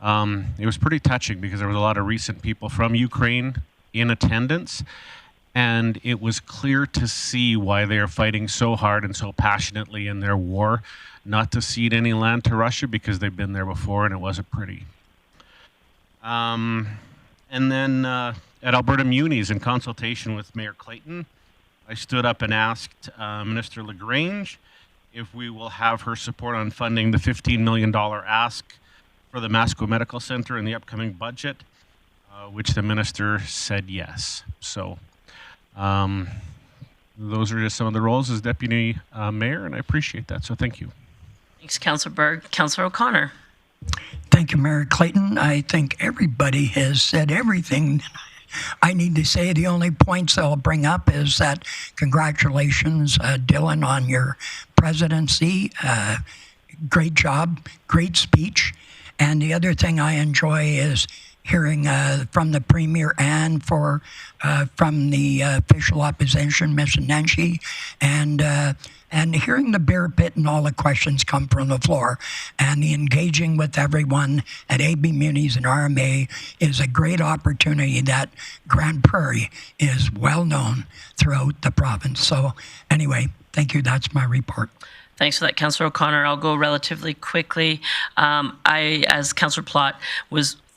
Speaker 12: it was pretty touching because there was a lot of recent people from Ukraine in attendance. And it was clear to see why they are fighting so hard and so passionately in their war, not to cede any land to Russia, because they've been there before and it wasn't pretty. And then at Alberta Munis, in consultation with Mayor Clayton, I stood up and asked Minister LaGrange if we will have her support on funding the $15 million ask for the Masco Medical Center in the upcoming budget, which the minister said yes. So those are just some of the roles as deputy mayor, and I appreciate that. So thank you.
Speaker 1: Thanks, Councillor Berg. Councillor O'Connor.
Speaker 3: Thank you, Mayor Clayton. I think everybody has said everything I need to say the only points I'll bring up is that congratulations, Dylan, on your presidency. Great job, great speech. And the other thing I enjoy is hearing from the Premier and from the official opposition, Ms. Nenshi, and hearing the bear pit and all the questions come from the floor. And the engaging with everyone at AB Munis and RMA is a great opportunity that Grande Prairie is well known throughout the province. So anyway, thank you. That's my report.
Speaker 1: Thanks for that, Councillor O'Connor. I'll go relatively quickly. I, as Councillor Plott,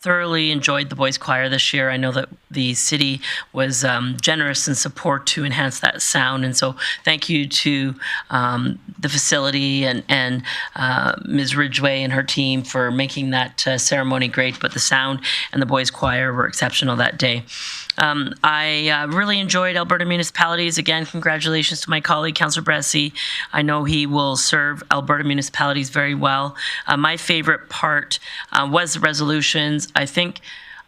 Speaker 1: thoroughly enjoyed the boys' choir this year. I know that the city was generous in support to enhance that sound, and so thank you to the facility and Ms. Ridgway and her team for making that ceremony great. But the sound and the boys' choir were exceptional that day. I really enjoyed Alberta municipalities. Again, congratulations to my colleague, Councillor Bressie. I know he will serve Alberta municipalities very well. My favorite part was the resolutions. I think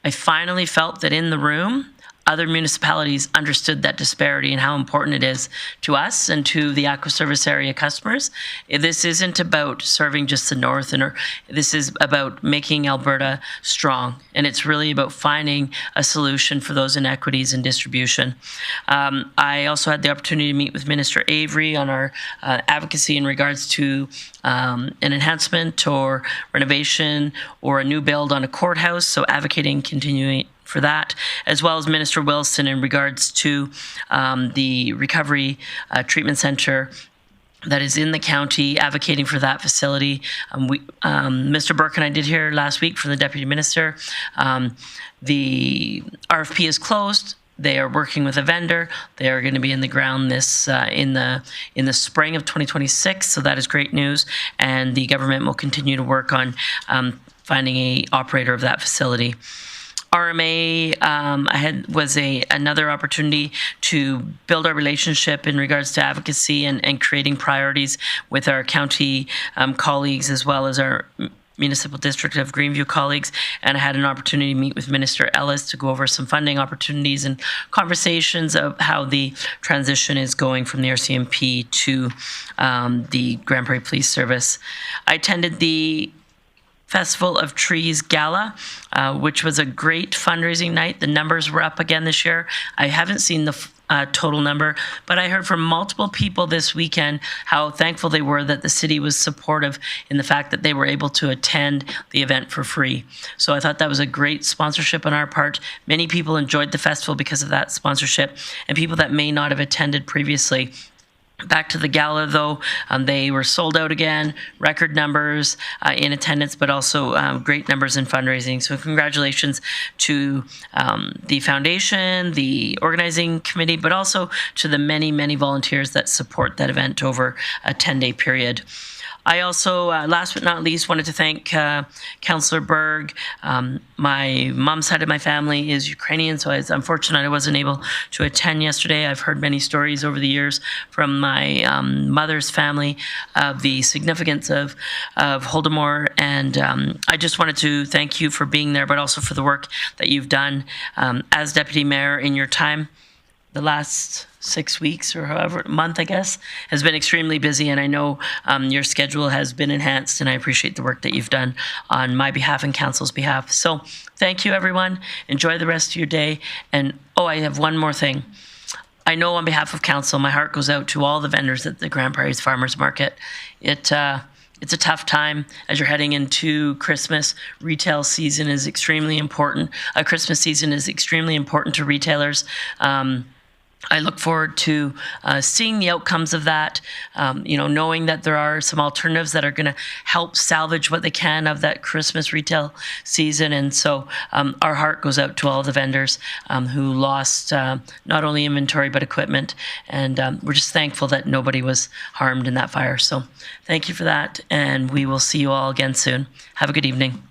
Speaker 1: I finally felt that in the room, other municipalities understood that disparity and how important it is to us and to the Aqua Service area customers. This isn't about serving just the north, this is about making Alberta strong, and it's really about finding a solution for those inequities in distribution. I also had the opportunity to meet with Minister Avery on our advocacy in regards to an enhancement or renovation or a new build on a courthouse, so advocating continuing for that, as well as Minister Wilson in regards to the recovery treatment center that is in the county, advocating for that facility. Mr. Burke and I did hear last week from the Deputy Minister. The RFP is closed. They are working with a vendor. They are going to be in the ground this in the spring of 2026. So that is great news. And the government will continue to work on finding a operator of that facility. RMA another opportunity to build our relationship in regards to advocacy and creating priorities with our county colleagues as well as our Municipal District of Greenview colleagues, and I had an opportunity to meet with Minister Ellis to go over some funding opportunities and conversations of how the transition is going from the RCMP to the Grande Prairie Police Service. I attended the Festival of Trees Gala, which was a great fundraising night. The numbers were up again this year. I haven't seen the total number, but I heard from multiple people this weekend how thankful they were that the city was supportive in the fact that they were able to attend the event for free. So I thought that was a great sponsorship on our part. Many people enjoyed the festival because of that sponsorship, and people that may not have attended previously. Back to the gala, though, they were sold out again, record numbers in attendance, but also great numbers in fundraising. So congratulations to the foundation, the organizing committee, but also to the many, many volunteers that support that event over a 10-day period. I also, last but not least, wanted to thank Councillor Berg. My mom's side of my family is Ukrainian, so I was unfortunate I wasn't able to attend yesterday. I've heard many stories over the years from my mother's family of the significance of Holodomor, and I just wanted to thank you for being there, but also for the work that you've done as Deputy Mayor in your time. The last 6 weeks or however month, I guess, has been extremely busy, and I know your schedule has been enhanced, and I appreciate the work that you've done on my behalf and council's behalf. So thank you, everyone. Enjoy the rest of your day. And I have one more thing. I know on behalf of council, my heart goes out to all the vendors at the Grande Prairie's Farmers Market. It's a tough time as you're heading into Christmas. Retail season is extremely important. Christmas season is extremely important to retailers. I look forward to seeing the outcomes of that, knowing that there are some alternatives that are going to help salvage what they can of that Christmas retail season. And so our heart goes out to all the vendors who lost not only inventory but equipment. And we're just thankful that nobody was harmed in that fire. So thank you for that. And we will see you all again soon. Have a good evening.